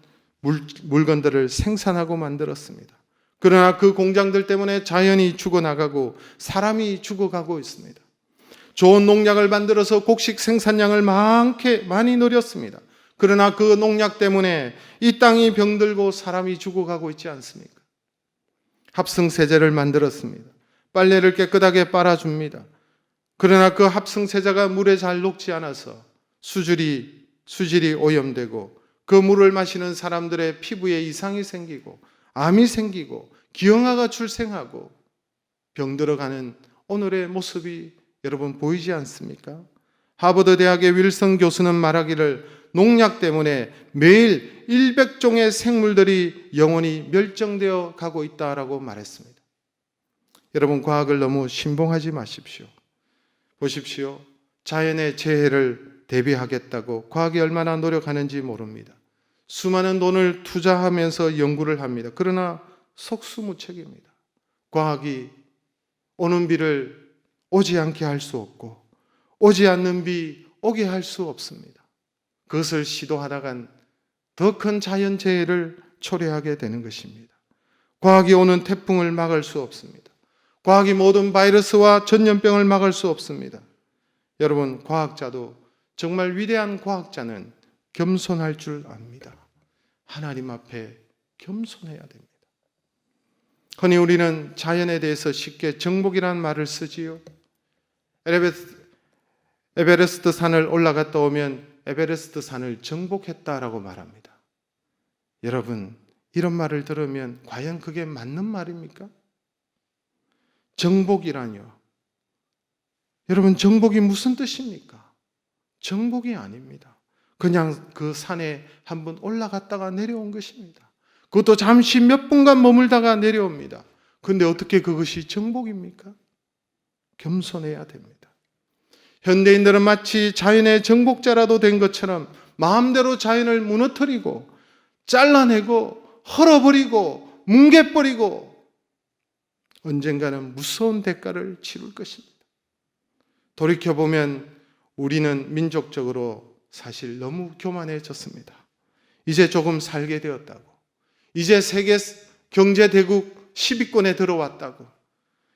물건들을 생산하고 만들었습니다. 그러나 그 공장들 때문에 자연이 죽어나가고 사람이 죽어가고 있습니다. 좋은 농약을 만들어서 곡식 생산량을 많이 늘렸습니다. 그러나 그 농약 때문에 이 땅이 병들고 사람이 죽어가고 있지 않습니까? 합성세제를 만들었습니다. 빨래를 깨끗하게 빨아줍니다. 그러나 그 합성세제가 물에 잘 녹지 않아서 수질이 오염되고 그 물을 마시는 사람들의 피부에 이상이 생기고 암이 생기고 기형아가 출생하고 병들어가는 오늘의 모습이 여러분 보이지 않습니까? 하버드 대학의 윌슨 교수는 말하기를 농약 때문에 매일 100종의 생물들이 영원히 멸종되어 가고 있다라고 말했습니다. 여러분, 과학을 너무 신봉하지 마십시오. 보십시오. 자연의 재해를 대비하겠다고 과학이 얼마나 노력하는지 모릅니다. 수많은 돈을 투자하면서 연구를 합니다. 그러나 속수무책입니다. 과학이 오는 비를 오지 않게 할 수 없고 오지 않는 비 오게 할 수 없습니다. 그것을 시도하다간 더 큰 자연재해를 초래하게 되는 것입니다. 과학이 오는 태풍을 막을 수 없습니다. 과학이 모든 바이러스와 전염병을 막을 수 없습니다. 여러분, 과학자도, 정말 위대한 과학자는 겸손할 줄 압니다. 하나님 앞에 겸손해야 됩니다. 흔히 우리는 자연에 대해서 쉽게 정복이라는 말을 쓰지요. 에베레스트 산을 올라갔다 오면 에베레스트 산을 정복했다라고 말합니다. 여러분, 이런 말을 들으면 과연 그게 맞는 말입니까? 정복이라뇨. 여러분, 정복이 무슨 뜻입니까? 정복이 아닙니다. 그냥 그 산에 한번 올라갔다가 내려온 것입니다. 그것도 잠시 몇 분간 머물다가 내려옵니다. 그런데 어떻게 그것이 정복입니까? 겸손해야 됩니다. 현대인들은 마치 자연의 정복자라도 된 것처럼 마음대로 자연을 무너뜨리고 잘라내고 헐어버리고 뭉개버리고 언젠가는 무서운 대가를 치를 것입니다. 돌이켜보면 우리는 민족적으로 사실 너무 교만해졌습니다. 이제 조금 살게 되었다고, 이제 세계 경제대국 10위권에 들어왔다고,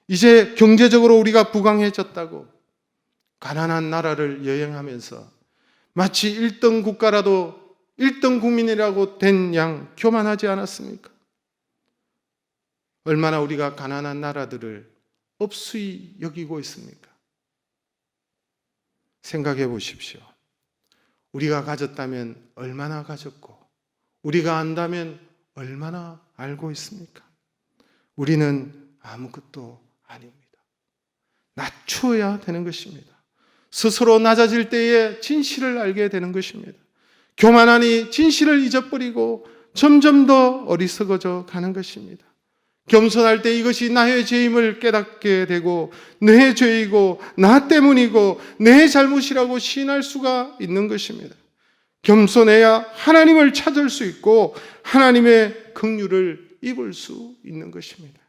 이제 경제적으로 우리가 부강해졌다고 가난한 나라를 여행하면서 마치 1등 국가라도 1등 국민이라고 된 양 교만하지 않았습니까? 얼마나 우리가 가난한 나라들을 업수히 여기고 있습니까? 생각해 보십시오. 우리가 가졌다면 얼마나 가졌고 우리가 안다면 얼마나 알고 있습니까? 우리는 아무것도 아닙니다. 낮추어야 되는 것입니다. 스스로 낮아질 때에 진실을 알게 되는 것입니다. 교만하니 진실을 잊어버리고 점점 더 어리석어져 가는 것입니다. 겸손할 때 이것이 나의 죄임을 깨닫게 되고 내 죄이고 나 때문이고 내 잘못이라고 시인할 수가 있는 것입니다. 겸손해야 하나님을 찾을 수 있고 하나님의 긍휼을 입을 수 있는 것입니다.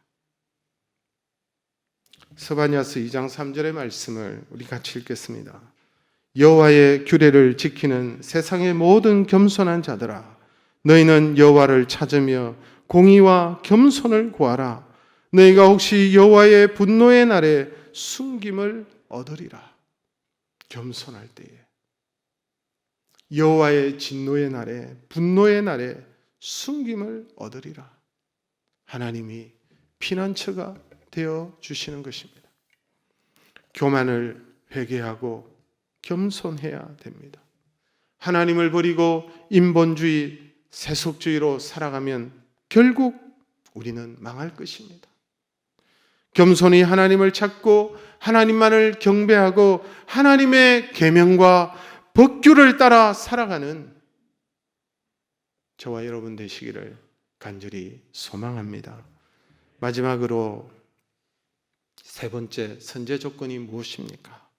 스바냐서 2장 3절의 말씀을 우리 같이 읽겠습니다. 여호와의 규례를 지키는 세상의 모든 겸손한 자들아, 너희는 여호와를 찾으며 공의와 겸손을 구하라. 너희가 혹시 여호와의 분노의 날에 숨김을 얻으리라. 겸손할 때에, 여호와의 진노의 날에, 분노의 날에 숨김을 얻으리라. 하나님이 피난처가 되어 주시는 것입니다. 교만을 회개하고 겸손해야 됩니다. 하나님을 버리고 인본주의, 세속주의로 살아가면 결국 우리는 망할 것입니다. 겸손히 하나님을 찾고 하나님만을 경배하고 하나님의 계명과 법규를 따라 살아가는 저와 여러분 되시기를 간절히 소망합니다. 마지막으로 세 번째 선제 조건이 무엇입니까?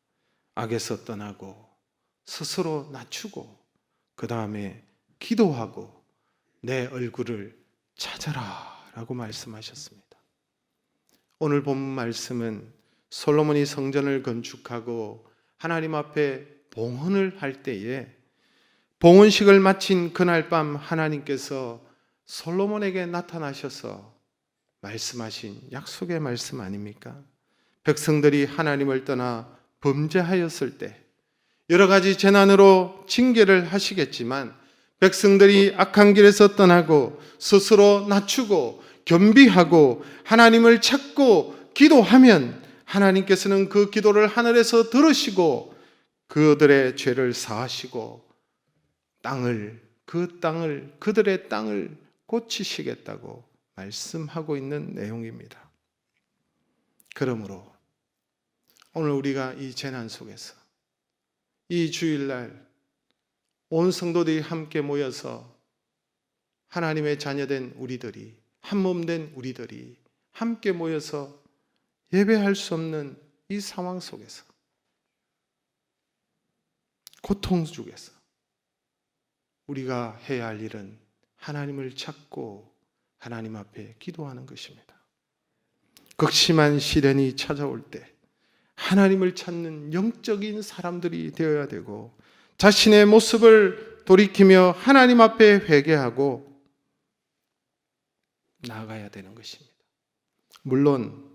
악에서 떠나고 스스로 낮추고 그 다음에 기도하고 내 얼굴을 찾아라 라고 말씀하셨습니다. 오늘 본 말씀은 솔로몬이 성전을 건축하고 하나님 앞에 봉헌을 할 때에 봉헌식을 마친 그날 밤 하나님께서 솔로몬에게 나타나셔서 말씀하신 약속의 말씀 아닙니까? 백성들이 하나님을 떠나 범죄하였을 때 여러 가지 재난으로 징계를 하시겠지만 백성들이 악한 길에서 떠나고 스스로 낮추고 겸비하고 하나님을 찾고 기도하면 하나님께서는 그 기도를 하늘에서 들으시고 그들의 죄를 사하시고 그들의 땅을 고치시겠다고 말씀하고 있는 내용입니다. 그러므로 오늘 우리가 이 재난 속에서 이 주일날 온 성도들이 함께 모여서 하나님의 자녀된 우리들이 한몸된 우리들이 함께 모여서 예배할 수 없는 이 상황 속에서 고통 중에서 우리가 해야 할 일은 하나님을 찾고 하나님 앞에 기도하는 것입니다. 극심한 시련이 찾아올 때 하나님을 찾는 영적인 사람들이 되어야 되고 자신의 모습을 돌이키며 하나님 앞에 회개하고 나아가야 되는 것입니다. 물론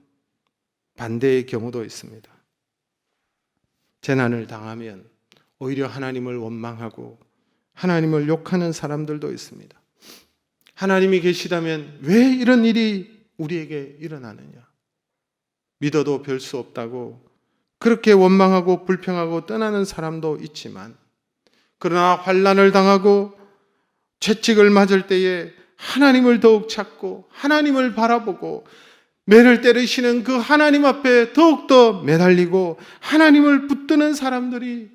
반대의 경우도 있습니다. 재난을 당하면 오히려 하나님을 원망하고 하나님을 욕하는 사람들도 있습니다. 하나님이 계시다면 왜 이런 일이 우리에게 일어나느냐? 믿어도 별 수 없다고 그렇게 원망하고 불평하고 떠나는 사람도 있지만 그러나 환난을 당하고 채찍을 맞을 때에 하나님을 더욱 찾고 하나님을 바라보고 매를 때리시는 그 하나님 앞에 더욱더 매달리고 하나님을 붙드는 사람들이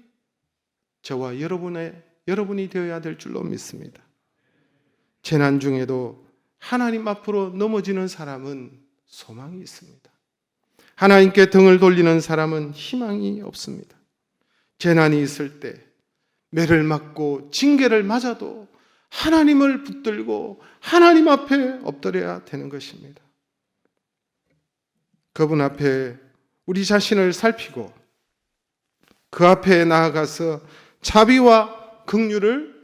저와 여러분이 되어야 될 줄로 믿습니다. 재난 중에도 하나님 앞으로 넘어지는 사람은 소망이 있습니다. 하나님께 등을 돌리는 사람은 희망이 없습니다. 재난이 있을 때 매를 맞고 징계를 맞아도 하나님을 붙들고 하나님 앞에 엎드려야 되는 것입니다. 그분 앞에 우리 자신을 살피고 그 앞에 나아가서 자비와 긍휼을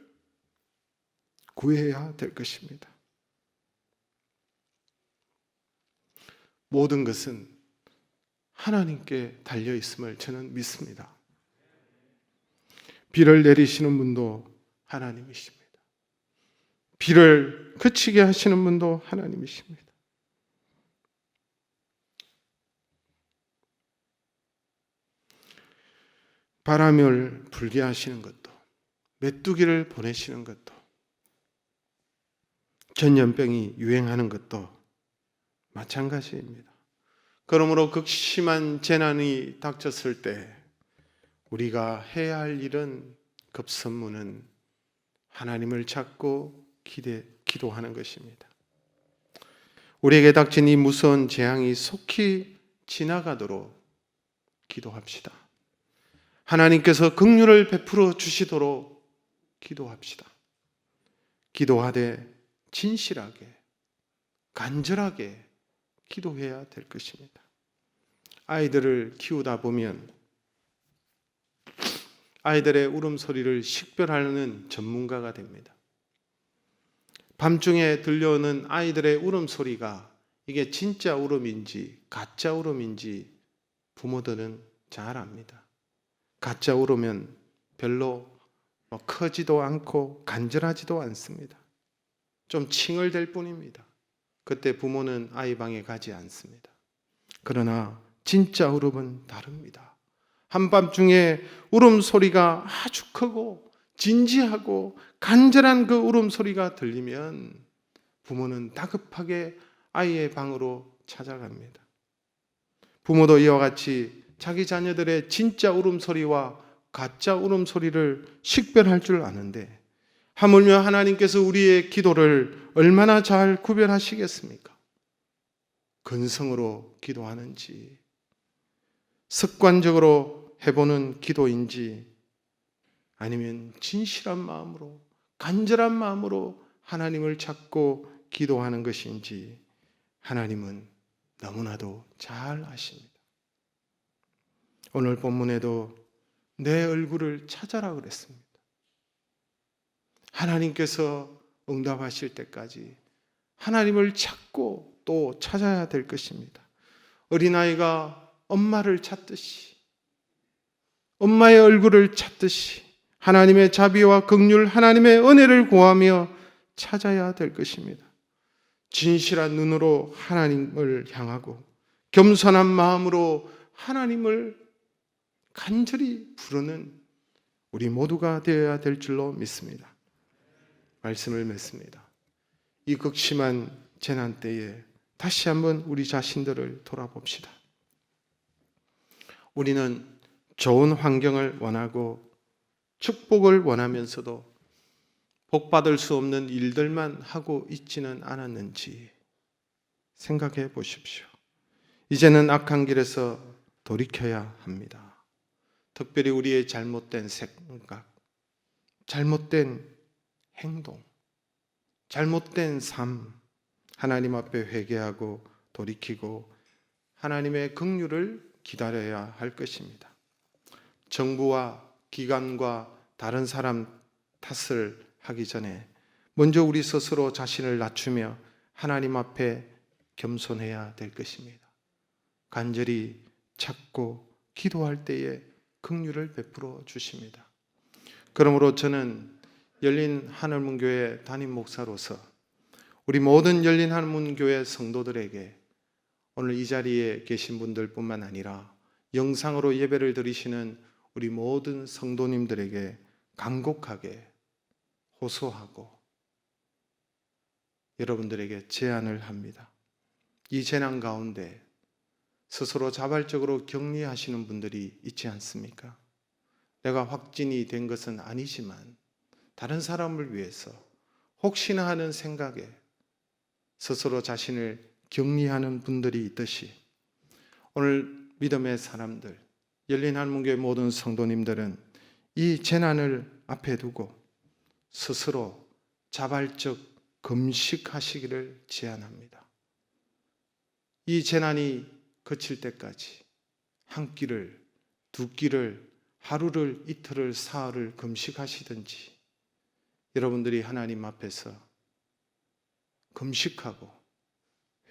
구해야 될 것입니다. 모든 것은 하나님께 달려 있음을 저는 믿습니다. 비를 내리시는 분도 하나님이십니다. 비를 그치게 하시는 분도 하나님이십니다. 바람을 불게 하시는 것도 메뚜기를 보내시는 것도 전염병이 유행하는 것도 마찬가지입니다. 그러므로 극심한 재난이 닥쳤을 때 우리가 해야 할 일은 급선무는 하나님을 찾고 기도하는 것입니다. 우리에게 닥친 이 무서운 재앙이 속히 지나가도록 기도합시다. 하나님께서 긍휼을 베풀어 주시도록 기도합시다. 기도하되 진실하게 간절하게 기도해야 될 것입니다. 아이들을 키우다 보면 아이들의 울음소리를 식별하는 전문가가 됩니다. 밤중에 들려오는 아이들의 울음소리가 이게 진짜 울음인지 가짜 울음인지 부모들은 잘 압니다. 가짜 울으면 별로 크지도 않고 간절하지도 않습니다. 좀 칭얼댈 뿐입니다. 그때 부모는 아이 방에 가지 않습니다. 그러나 진짜 울음은 다릅니다. 한밤중에 울음소리가 아주 크고 진지하고 간절한 그 울음소리가 들리면 부모는 다급하게 아이의 방으로 찾아갑니다. 부모도 이와 같이 자기 자녀들의 진짜 울음소리와 가짜 울음소리를 식별할 줄 아는데 하물며 하나님께서 우리의 기도를 얼마나 잘 구별하시겠습니까? 근성으로 기도하는지, 습관적으로 해보는 기도인지, 아니면 진실한 마음으로, 간절한 마음으로 하나님을 찾고 기도하는 것인지 하나님은 너무나도 잘 아십니다. 오늘 본문에도 내 얼굴을 찾아라 그랬습니다. 하나님께서 응답하실 때까지 하나님을 찾고 또 찾아야 될 것입니다. 어린아이가 엄마를 찾듯이, 엄마의 얼굴을 찾듯이 하나님의 자비와 긍휼, 하나님의 은혜를 구하며 찾아야 될 것입니다. 진실한 눈으로 하나님을 향하고 겸손한 마음으로 하나님을 간절히 부르는 우리 모두가 되어야 될 줄로 믿습니다. 말씀을 맺습니다. 이 극심한 재난 때에 다시 한번 우리 자신들을 돌아봅시다. 우리는 좋은 환경을 원하고 축복을 원하면서도 복받을 수 없는 일들만 하고 있지는 않았는지 생각해 보십시오. 이제는 악한 길에서 돌이켜야 합니다. 특별히 우리의 잘못된 생각, 잘못된 행동, 잘못된 삶, 하나님 앞에 회개하고 돌이키고 하나님의 긍휼을 기다려야 할 것입니다. 정부와 기관과 다른 사람 탓을 하기 전에 먼저 우리 스스로 자신을 낮추며 하나님 앞에 겸손해야 될 것입니다. 간절히 찾고 기도할 때에 긍휼을 베풀어 주십니다. 그러므로 저는 열린 하늘문교회 담임 목사로서 우리 모든 열린 하늘문교회 성도들에게 오늘 이 자리에 계신 분들뿐만 아니라 영상으로 예배를 드리시는 우리 모든 성도님들에게 간곡하게 호소하고 여러분들에게 제안을 합니다. 이 재난 가운데 스스로 자발적으로 격리하시는 분들이 있지 않습니까? 내가 확진이 된 것은 아니지만 다른 사람을 위해서 혹시나 하는 생각에 스스로 자신을 격리하는 분들이 있듯이 오늘 믿음의 사람들, 열린 한문교회 모든 성도님들은 이 재난을 앞에 두고 스스로 자발적 금식하시기를 제안합니다. 이 재난이 그칠 때까지 한 끼를, 두 끼를, 하루를, 이틀을, 사흘을 금식하시든지 여러분들이 하나님 앞에서 금식하고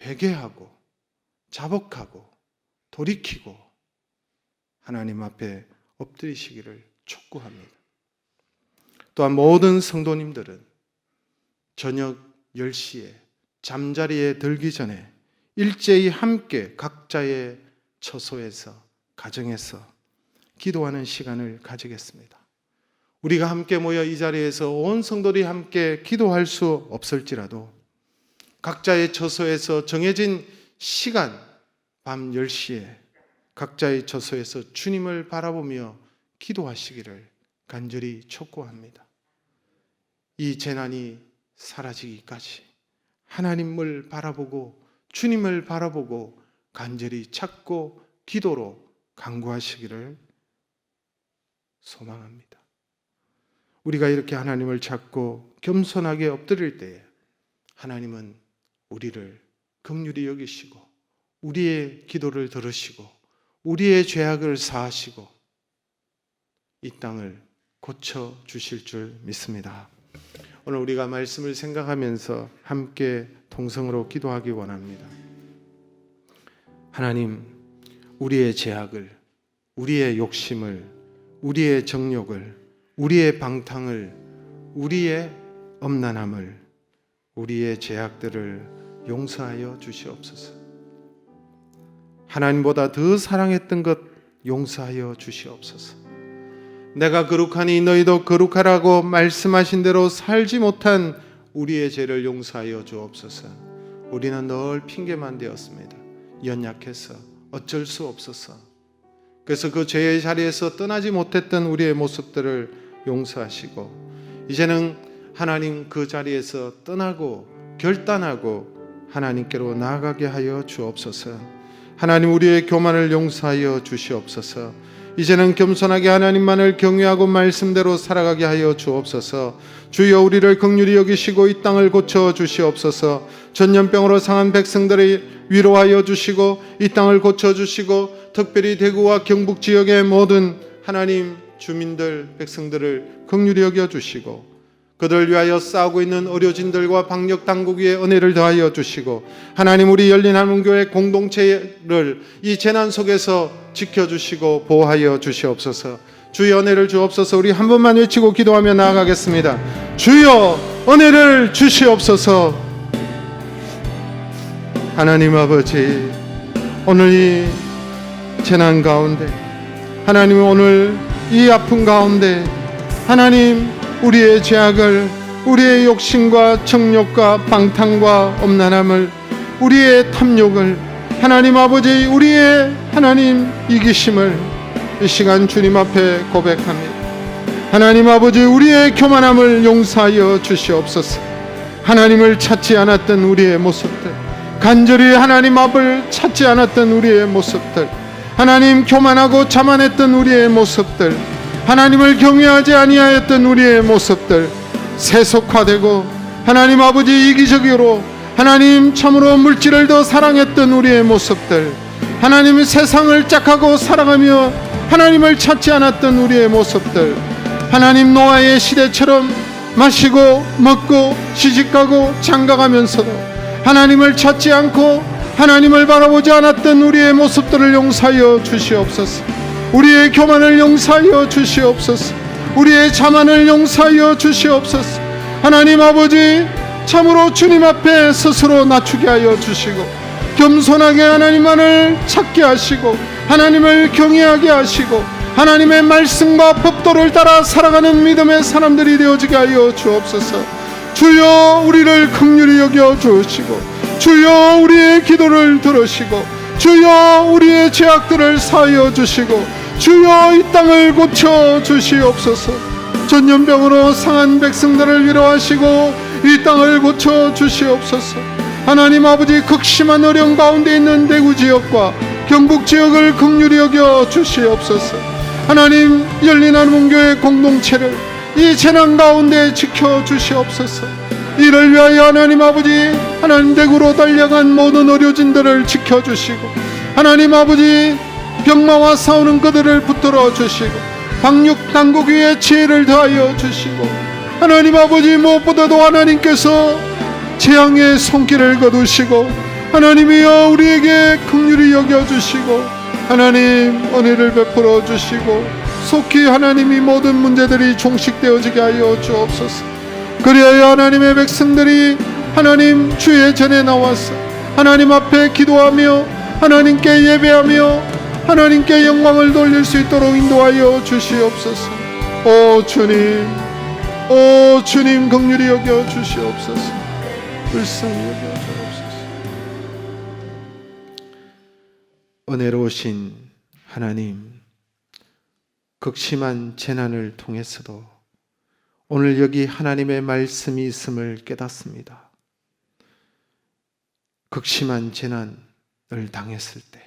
회개하고 자복하고 돌이키고 하나님 앞에 엎드리시기를 촉구합니다. 또한 모든 성도님들은 저녁 10시에 잠자리에 들기 전에 일제히 함께 각자의 처소에서 가정에서 기도하는 시간을 가지겠습니다. 우리가 함께 모여 이 자리에서 온 성도들이 함께 기도할 수 없을지라도 각자의 처소에서 정해진 시간 밤 10시에 각자의 처소에서 주님을 바라보며 기도하시기를 간절히 촉구합니다. 이 재난이 사라지기까지 하나님을 바라보고 주님을 바라보고 간절히 찾고 기도로 간구하시기를 소망합니다. 우리가 이렇게 하나님을 찾고 겸손하게 엎드릴 때에 하나님은 우리를 긍휼히 여기시고 우리의 기도를 들으시고 우리의 죄악을 사하시고 이 땅을 고쳐 주실 줄 믿습니다. 오늘 우리가 말씀을 생각하면서 함께 동성으로 기도하기 원합니다. 하나님, 우리의 죄악을, 우리의 욕심을, 우리의 정욕을, 우리의 방탕을, 우리의 엄난함을, 우리의 죄악들을 용서하여 주시옵소서. 하나님보다 더 사랑했던 것 용서하여 주시옵소서. 내가 거룩하니 너희도 거룩하라고 말씀하신 대로 살지 못한 우리의 죄를 용서하여 주옵소서. 우리는 늘 핑계만 되었습니다. 연약해서 어쩔 수 없어서. 그래서 그 죄의 자리에서 떠나지 못했던 우리의 모습들을 용서하시고, 이제는 하나님 그 자리에서 떠나고 결단하고 하나님께로 나아가게 하여 주옵소서. 하나님, 우리의 교만을 용서하여 주시옵소서. 이제는 겸손하게 하나님만을 경외하고 말씀대로 살아가게 하여 주옵소서. 주여, 우리를 긍휼히 여기시고 이 땅을 고쳐 주시옵소서. 전염병으로 상한 백성들을 위로하여 주시고 이 땅을 고쳐 주시고, 특별히 대구와 경북 지역의 모든 하나님 주민들, 백성들을 긍휼히 여겨 주시고, 그들을 위하여 싸우고 있는 의료진들과 방역 당국 위에 은혜를 더하여 주시고, 하나님, 우리 열린 한문교회 공동체를 이 재난 속에서 지켜주시고 보호하여 주시옵소서. 주의 은혜를 주옵소서. 우리 한 번만 외치고 기도하며 나아가겠습니다. 주여, 은혜를 주시옵소서. 하나님 아버지, 오늘 이 재난 가운데, 하나님, 오늘 이 아픔 가운데, 하나님, 우리의 죄악을, 우리의 욕심과 정욕과 방탕과 엄란함을, 우리의 탐욕을, 하나님 아버지, 우리의 하나님 이기심을 이 시간 주님 앞에 고백합니다. 하나님 아버지, 우리의 교만함을 용서하여 주시옵소서. 하나님을 찾지 않았던 우리의 모습들, 간절히 하나님 앞을 찾지 않았던 우리의 모습들, 하나님 교만하고 자만했던 우리의 모습들, 하나님을 경외하지 아니하였던 우리의 모습들, 세속화되고 하나님 아버지 이기적으로 하나님 참으로 물질을 더 사랑했던 우리의 모습들, 하나님 세상을 짝하고 사랑하며 하나님을 찾지 않았던 우리의 모습들, 하나님 노아의 시대처럼 마시고 먹고 시집가고 장가가면서도 하나님을 찾지 않고 하나님을 바라보지 않았던 우리의 모습들을 용서하여 주시옵소서. 우리의 교만을 용서하여 주시옵소서. 우리의 자만을 용서하여 주시옵소서. 하나님 아버지, 참으로 주님 앞에 스스로 낮추게 하여 주시고, 겸손하게 하나님만을 찾게 하시고, 하나님을 경외하게 하시고, 하나님의 말씀과 법도를 따라 살아가는 믿음의 사람들이 되어지게 하여 주옵소서. 주여, 우리를 긍휼히 여겨 주시고, 주여, 우리의 기도를 들으시고, 주여, 우리의 죄악들을 사하여 주시고, 주여, 이 땅을 고쳐 주시옵소서. 전염병으로 상한 백성들을 위로하시고 이 땅을 고쳐 주시옵소서. 하나님 아버지, 극심한 어려움 가운데 있는 대구 지역과 경북 지역을 긍휼히 여겨 주시옵소서. 하나님, 열린 한문교회 공동체를 이 재난 가운데 지켜 주시옵소서. 이를 위하여 하나님 아버지, 하나님 대구로 달려간 모든 의료진들을 지켜 주시고, 하나님 아버지, 병마와 싸우는 그들을 붙들어 주시고, 방역 당국 위에 지혜를 더하여 주시고, 하나님 아버지, 무엇보다도 하나님께서 재앙의 손길을 거두시고, 하나님이여 우리에게 긍휼히 여겨 주시고, 하나님 은혜를 베풀어 주시고, 속히 하나님이 모든 문제들이 종식되어지게 하여 주옵소서. 그리하여 하나님의 백성들이 하나님 주의 전에 나와서 하나님 앞에 기도하며 하나님께 예배하며 하나님께 영광을 돌릴 수 있도록 인도하여 주시옵소서. 오 주님, 오 주님, 긍휼히 여겨 주시옵소서. 불쌍히 여겨 주옵소서. 은혜로우신 하나님, 극심한 재난을 통해서도 오늘 여기 하나님의 말씀이 있음을 깨닫습니다. 극심한 재난을 당했을 때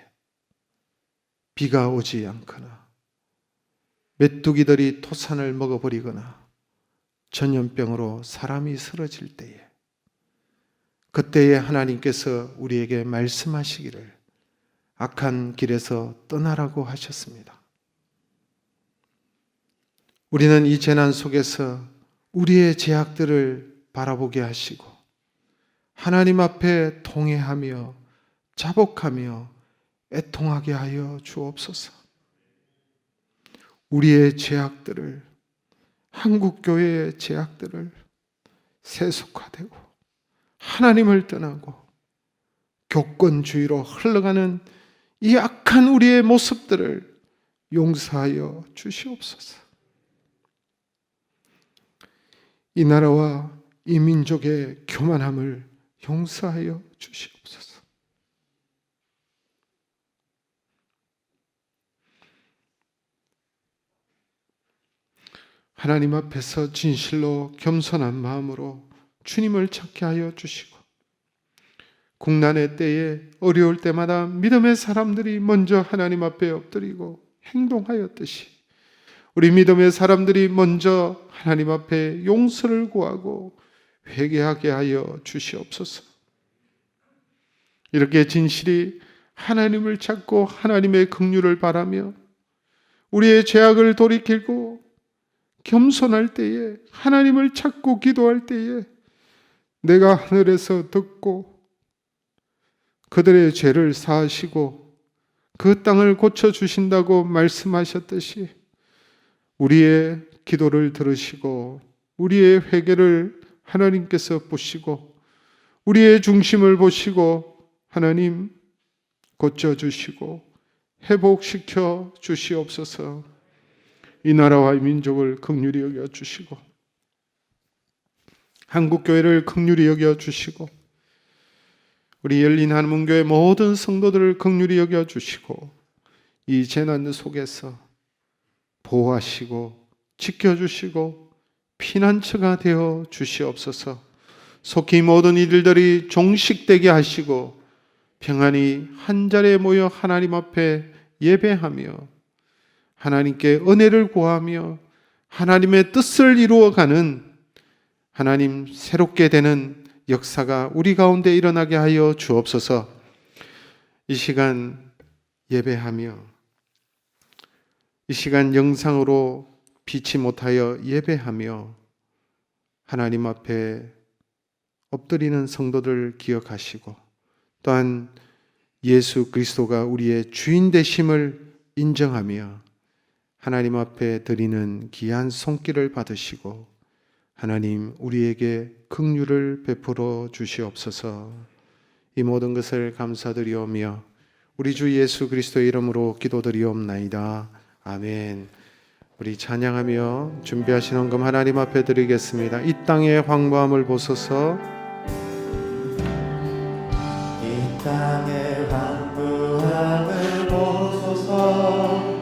비가 오지 않거나 메뚜기들이 토산을 먹어버리거나 전염병으로 사람이 쓰러질 때에, 그때에 하나님께서 우리에게 말씀하시기를 악한 길에서 떠나라고 하셨습니다. 우리는 이 재난 속에서 우리의 죄악들을 바라보게 하시고 하나님 앞에 통회하며 자복하며 애통하게 하여 주옵소서. 우리의 죄악들을, 한국교회의 죄악들을, 세속화되고 하나님을 떠나고 교권주의로 흘러가는 이 악한 우리의 모습들을 용서하여 주시옵소서. 이 나라와 이 민족의 교만함을 용서하여 주시옵소서. 하나님 앞에서 진실로 겸손한 마음으로 주님을 찾게 하여 주시고, 국난의 때에 어려울 때마다 믿음의 사람들이 먼저 하나님 앞에 엎드리고 행동하였듯이 우리 믿음의 사람들이 먼저 하나님 앞에 용서를 구하고 회개하게 하여 주시옵소서. 이렇게 진실이 하나님을 찾고 하나님의 긍휼을 바라며 우리의 죄악을 돌이키고 겸손할 때에, 하나님을 찾고 기도할 때에 내가 하늘에서 듣고 그들의 죄를 사하시고 그 땅을 고쳐주신다고 말씀하셨듯이 우리의 기도를 들으시고 우리의 회개를 하나님께서 보시고 우리의 중심을 보시고 하나님 고쳐주시고 회복시켜 주시옵소서. 이 나라와 이 민족을 긍휼히 여겨주시고 한국교회를 긍휼히 여겨주시고 우리 열린 한문교회 모든 성도들을 긍휼히 여겨주시고 이 재난 속에서 보호하시고 지켜주시고 피난처가 되어 주시옵소서. 속히 모든 이들들이 종식되게 하시고 평안히 한자리에 모여 하나님 앞에 예배하며 하나님께 은혜를 구하며 하나님의 뜻을 이루어가는 하나님 새롭게 되는 역사가 우리 가운데 일어나게 하여 주옵소서. 이 시간 예배하며 이 시간 영상으로 비치 못하여 예배하며 하나님 앞에 엎드리는 성도들 기억하시고 또한 예수 그리스도가 우리의 주인 되심을 인정하며 하나님 앞에 드리는 귀한 손길을 받으시고 하나님 우리에게 긍휼을 베풀어 주시옵소서. 이 모든 것을 감사드리오며 우리 주 예수 그리스도의 이름으로 기도드리옵나이다. 아멘. 우리 찬양하며 준비하신 헌금 하나님 앞에 드리겠습니다. 이 땅의 황무함을 보소서. 이 땅의 황무함을 보소서.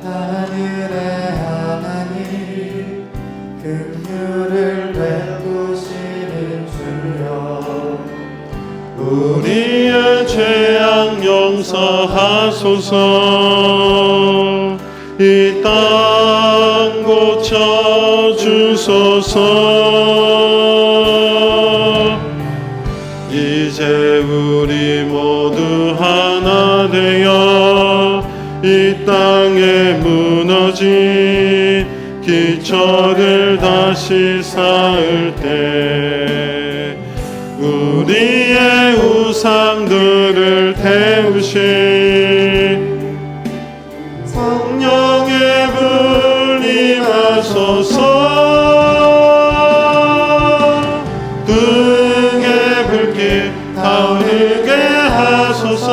하늘의 하나님 긍휼을 베푸시는 주여, 우리의 죄악 용서하소서. 이 땅 고쳐 주소서. 이제 우리 모두 하나 되어 이 땅에 무너진 기초를 다시 쌓을 때 우리의 우상들을 태우신 성령의 불 임하소서. 등의 불길 타오르게 하소서.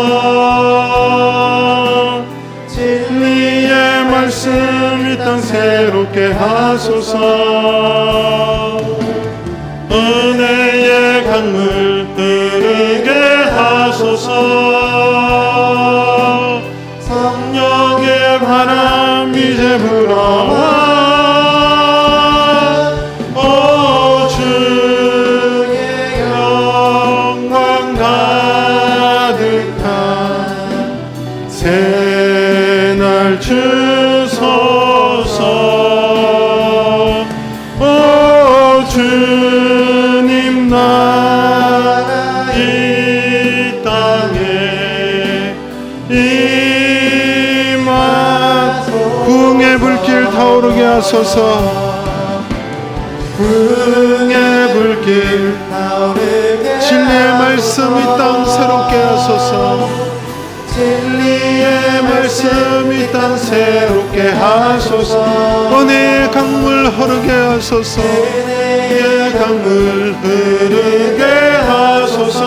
진리의 말씀 이 땅 새롭게 하소서. 은혜의 강물 흐르게 하소서. 성령의 바람 이제 불어와. 오 주의 영광 가득한 새날 주소서. 오 주님 나라 이 땅에 임하소서. 부흥의 불길 타오르게 하소서. 부흥의 불길 타오르게 진리의 말씀 이 땅 새롭게 하소서. 진리의 말씀 이 땅 새롭게 하소서. 은혜의 강물 흐르게 하소서. 은혜의 강물 흐르게 하소서.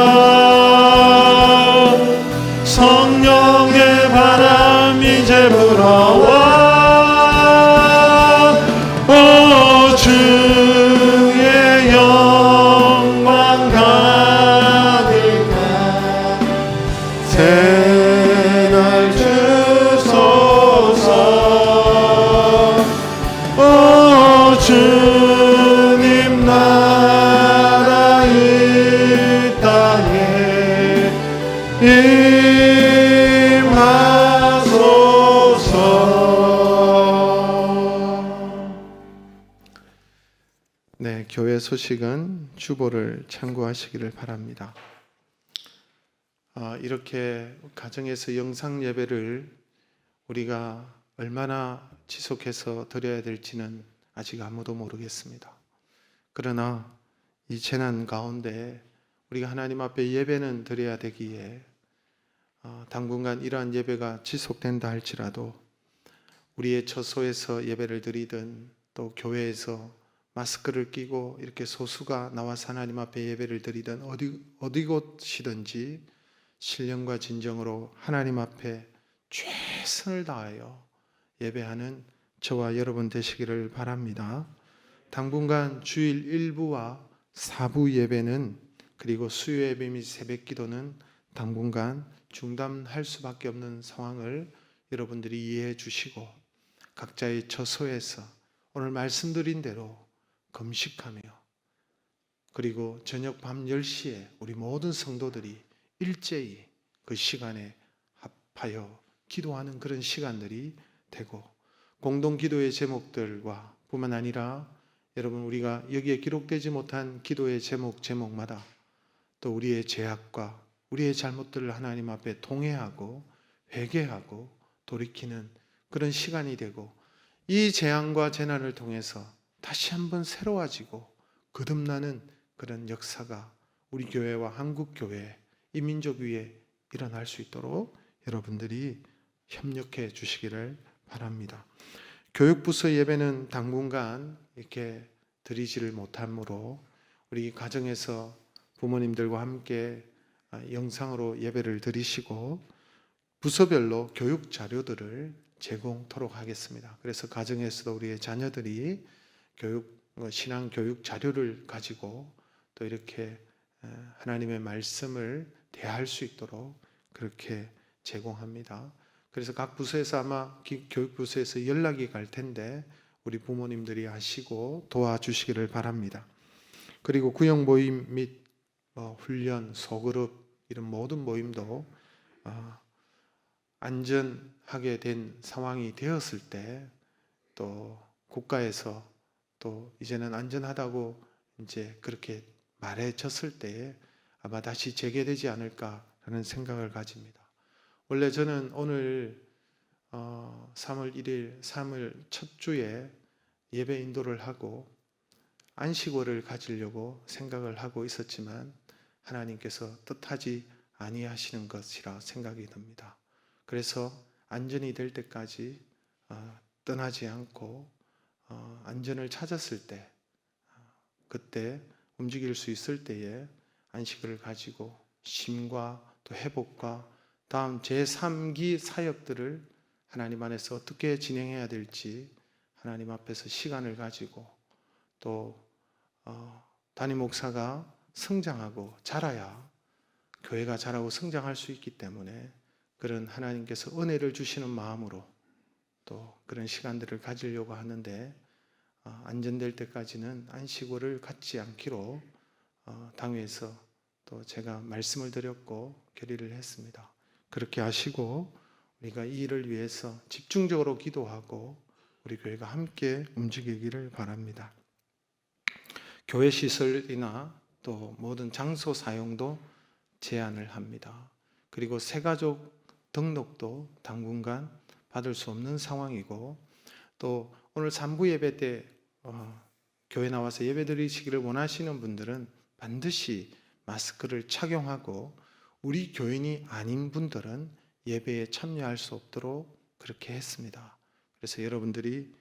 주님 나라 이 땅에 임하소서. 네, 교회 소식은 주보를 참고하시기를 바랍니다. 이렇게 가정에서 영상 예배를 우리가 얼마나 지속해서 드려야 될지는 아직 아무도 모르겠습니다. 그러나 이 재난 가운데 우리가 하나님 앞에 예배는 드려야 되기에 당분간 이러한 예배가 지속된다 할지라도 우리의 처소에서 예배를 드리든 또 교회에서 마스크를 끼고 이렇게 소수가 나와서 하나님 앞에 예배를 드리든 어디 곳이든지 신령과 진정으로 하나님 앞에 최선을 다하여 예배하는 저와 여러분 되시기를 바랍니다. 당분간 주일 1부와 4부 예배는 그리고 수요 예배 및 새벽 기도는 당분간 중단할 수밖에 없는 상황을 여러분들이 이해해 주시고 각자의 처소에서 오늘 말씀드린 대로 금식하며 그리고 저녁 밤 10시에 우리 모든 성도들이 일제히 그 시간에 합하여 기도하는 그런 시간들이 되고 공동 기도의 제목들과 뿐만 아니라 여러분 우리가 여기에 기록되지 못한 기도의 제목마다 또 우리의 죄악과 우리의 잘못들을 하나님 앞에 통회하고 회개하고 돌이키는 그런 시간이 되고 이 재앙과 재난을 통해서 다시 한번 새로워지고 거듭나는 그런 역사가 우리 교회와 한국 교회 이 민족 위에 일어날 수 있도록 여러분들이 협력해 주시기를 바랍니다. 교육부서 예배는 당분간 이렇게 드리지를 못하므로 우리 가정에서 부모님들과 함께 영상으로 예배를 드리시고 부서별로 교육 자료들을 제공토록 하겠습니다. 그래서 가정에서도 우리의 자녀들이 신앙 교육 자료를 가지고 또 이렇게 하나님의 말씀을 대할 수 있도록 그렇게 제공합니다. 그래서 각 부서에서 아마 교육부서에서 연락이 갈 텐데 우리 부모님들이 아시고 도와주시기를 바랍니다. 그리고 구역 모임 및 훈련, 소그룹 이런 모든 모임도 안전하게 된 상황이 되었을 때 또 국가에서 또 이제는 안전하다고 이제 그렇게 말해졌을 때에 아마 다시 재개되지 않을까라는 생각을 가집니다. 원래 저는 오늘 3월 1일 3월 첫 주에 예배 인도를 하고 안식월을 가지려고 생각을 하고 있었지만 하나님께서 뜻하지 아니하시는 것이라 생각이 듭니다. 그래서 안전이 될 때까지 떠나지 않고 안전을 찾았을 때 그때 움직일 수 있을 때에 안식을 가지고 쉼과 또 회복과 다음 제3기 사역들을 하나님 안에서 어떻게 진행해야 될지 하나님 앞에서 시간을 가지고 또 담임 목사가 성장하고 자라야 교회가 자라고 성장할 수 있기 때문에 그런 하나님께서 은혜를 주시는 마음으로 또 그런 시간들을 가지려고 하는데 안전될 때까지는 안식월을 갖지 않기로 당회에서 또 제가 말씀을 드렸고 결의를 했습니다. 그렇게 하시고 우리가 이 일을 위해서 집중적으로 기도하고 우리 교회가 함께 움직이기를 바랍니다. 교회 시설이나 또 모든 장소 사용도 제한을 합니다. 그리고 새가족 등록도 당분간 받을 수 없는 상황이고 또 오늘 3부 예배 때 교회 나와서 예배 드리시기를 원하시는 분들은 반드시 마스크를 착용하고 우리 교인이 아닌 분들은 예배에 참여할 수 없도록 그렇게 했습니다. 그래서 여러분들이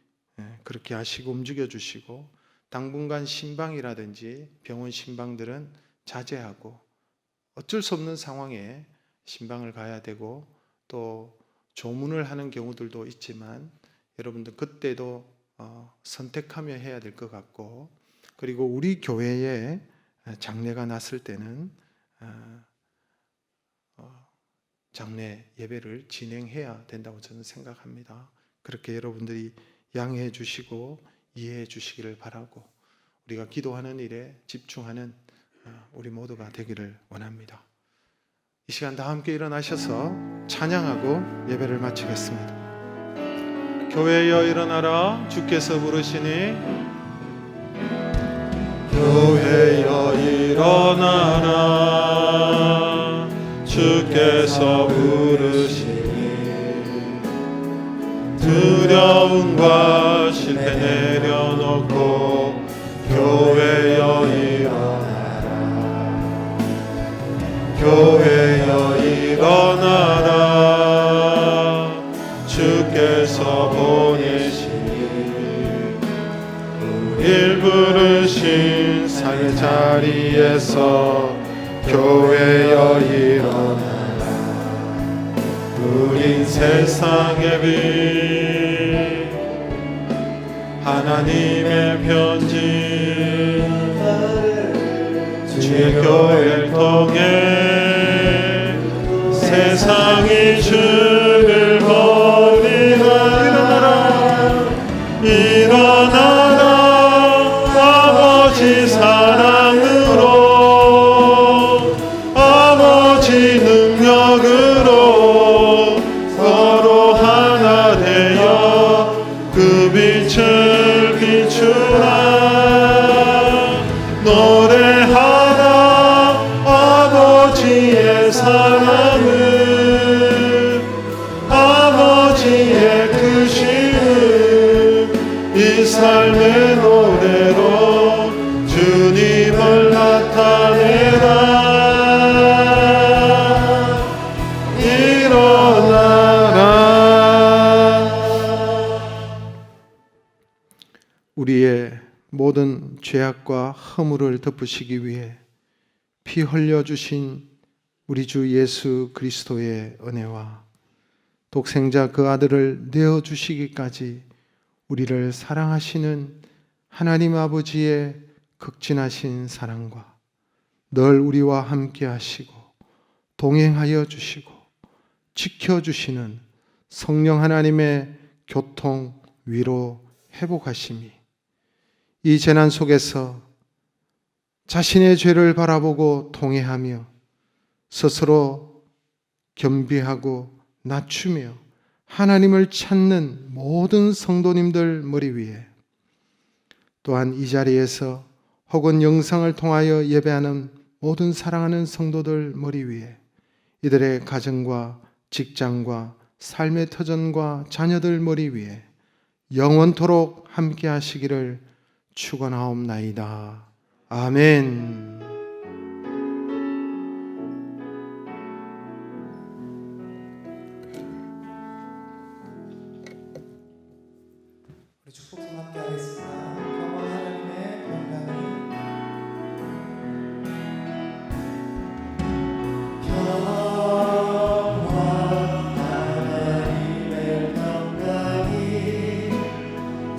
그렇게 하시고 움직여 주시고 당분간 신방이라든지 병원 신방들은 자제하고 어쩔 수 없는 상황에 신방을 가야 되고 또 조문을 하는 경우들도 있지만 여러분들 그때도 선택하며 해야 될 것 같고 그리고 우리 교회에 장례가 났을 때는 장례 예배를 진행해야 된다고 저는 생각합니다. 그렇게 여러분들이 양해해 주시고 이해해 주시기를 바라고 우리가 기도하는 일에 집중하는 우리 모두가 되기를 원합니다. 이 시간 다 함께 일어나셔서 찬양하고 예배를 마치겠습니다. 교회여 일어나라 주께서 부르시니 교회여 일어나라 주께서 부르시니 두려움과 실패 내려놓고 교회여 일어나라 교회여 일어나라 주께서 보내시니 우릴 부르신 삶의 자리에서 교회여 일어나라 우린 세상의 빛 하나님의 편지 주의 교회를 통해 세상이 주를 버리라 일어나라 아버지 사랑으로 아버지 능력으로 서로 하나 되어 그 빛을 비추라 노래하라 아버지의 사랑을 아버지의 크심을 이 삶의 노래로 주님을 나타내라 우리의 모든 죄악과 허물을 덮으시기 위해 피 흘려 주신 우리 주 예수 그리스도의 은혜와 독생자 그 아들을 내어 주시기까지 우리를 사랑하시는 하나님 아버지의 극진하신 사랑과 늘 우리와 함께 하시고 동행하여 주시고 지켜 주시는 성령 하나님의 교통, 위로, 회복하심이 이 재난 속에서 자신의 죄를 바라보고 통회하며 스스로 겸비하고 낮추며 하나님을 찾는 모든 성도님들 머리 위에 또한 이 자리에서 혹은 영상을 통하여 예배하는 모든 사랑하는 성도들 머리 위에 이들의 가정과 직장과 삶의 터전과 자녀들 머리 위에 영원토록 함께 하시기를 축원하옵나이다. 아멘. 우리 축복성 함께 하겠습니다. 평화 하나님의 평강이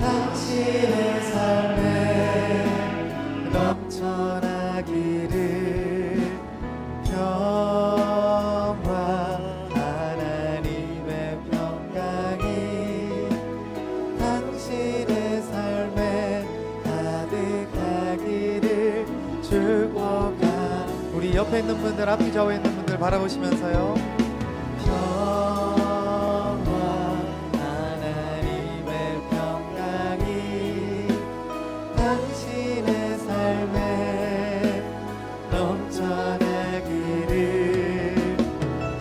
당신의 삶에 넘쳐나기를 평화 하나님의 평강이 당신의 삶에 가득하기를 축복합니다. 우리 옆에 있는 분들 앞뒤 좌우에 있는 분들 바라보시면서요. 당신의 삶에 넘쳐나기를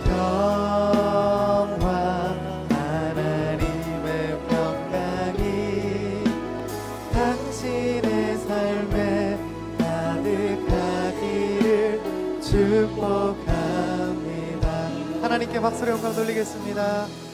평화 하나님의 평강이 당신의 삶에 가득하기를 축복합니다. 하나님께 박수로 영광 돌리겠습니다.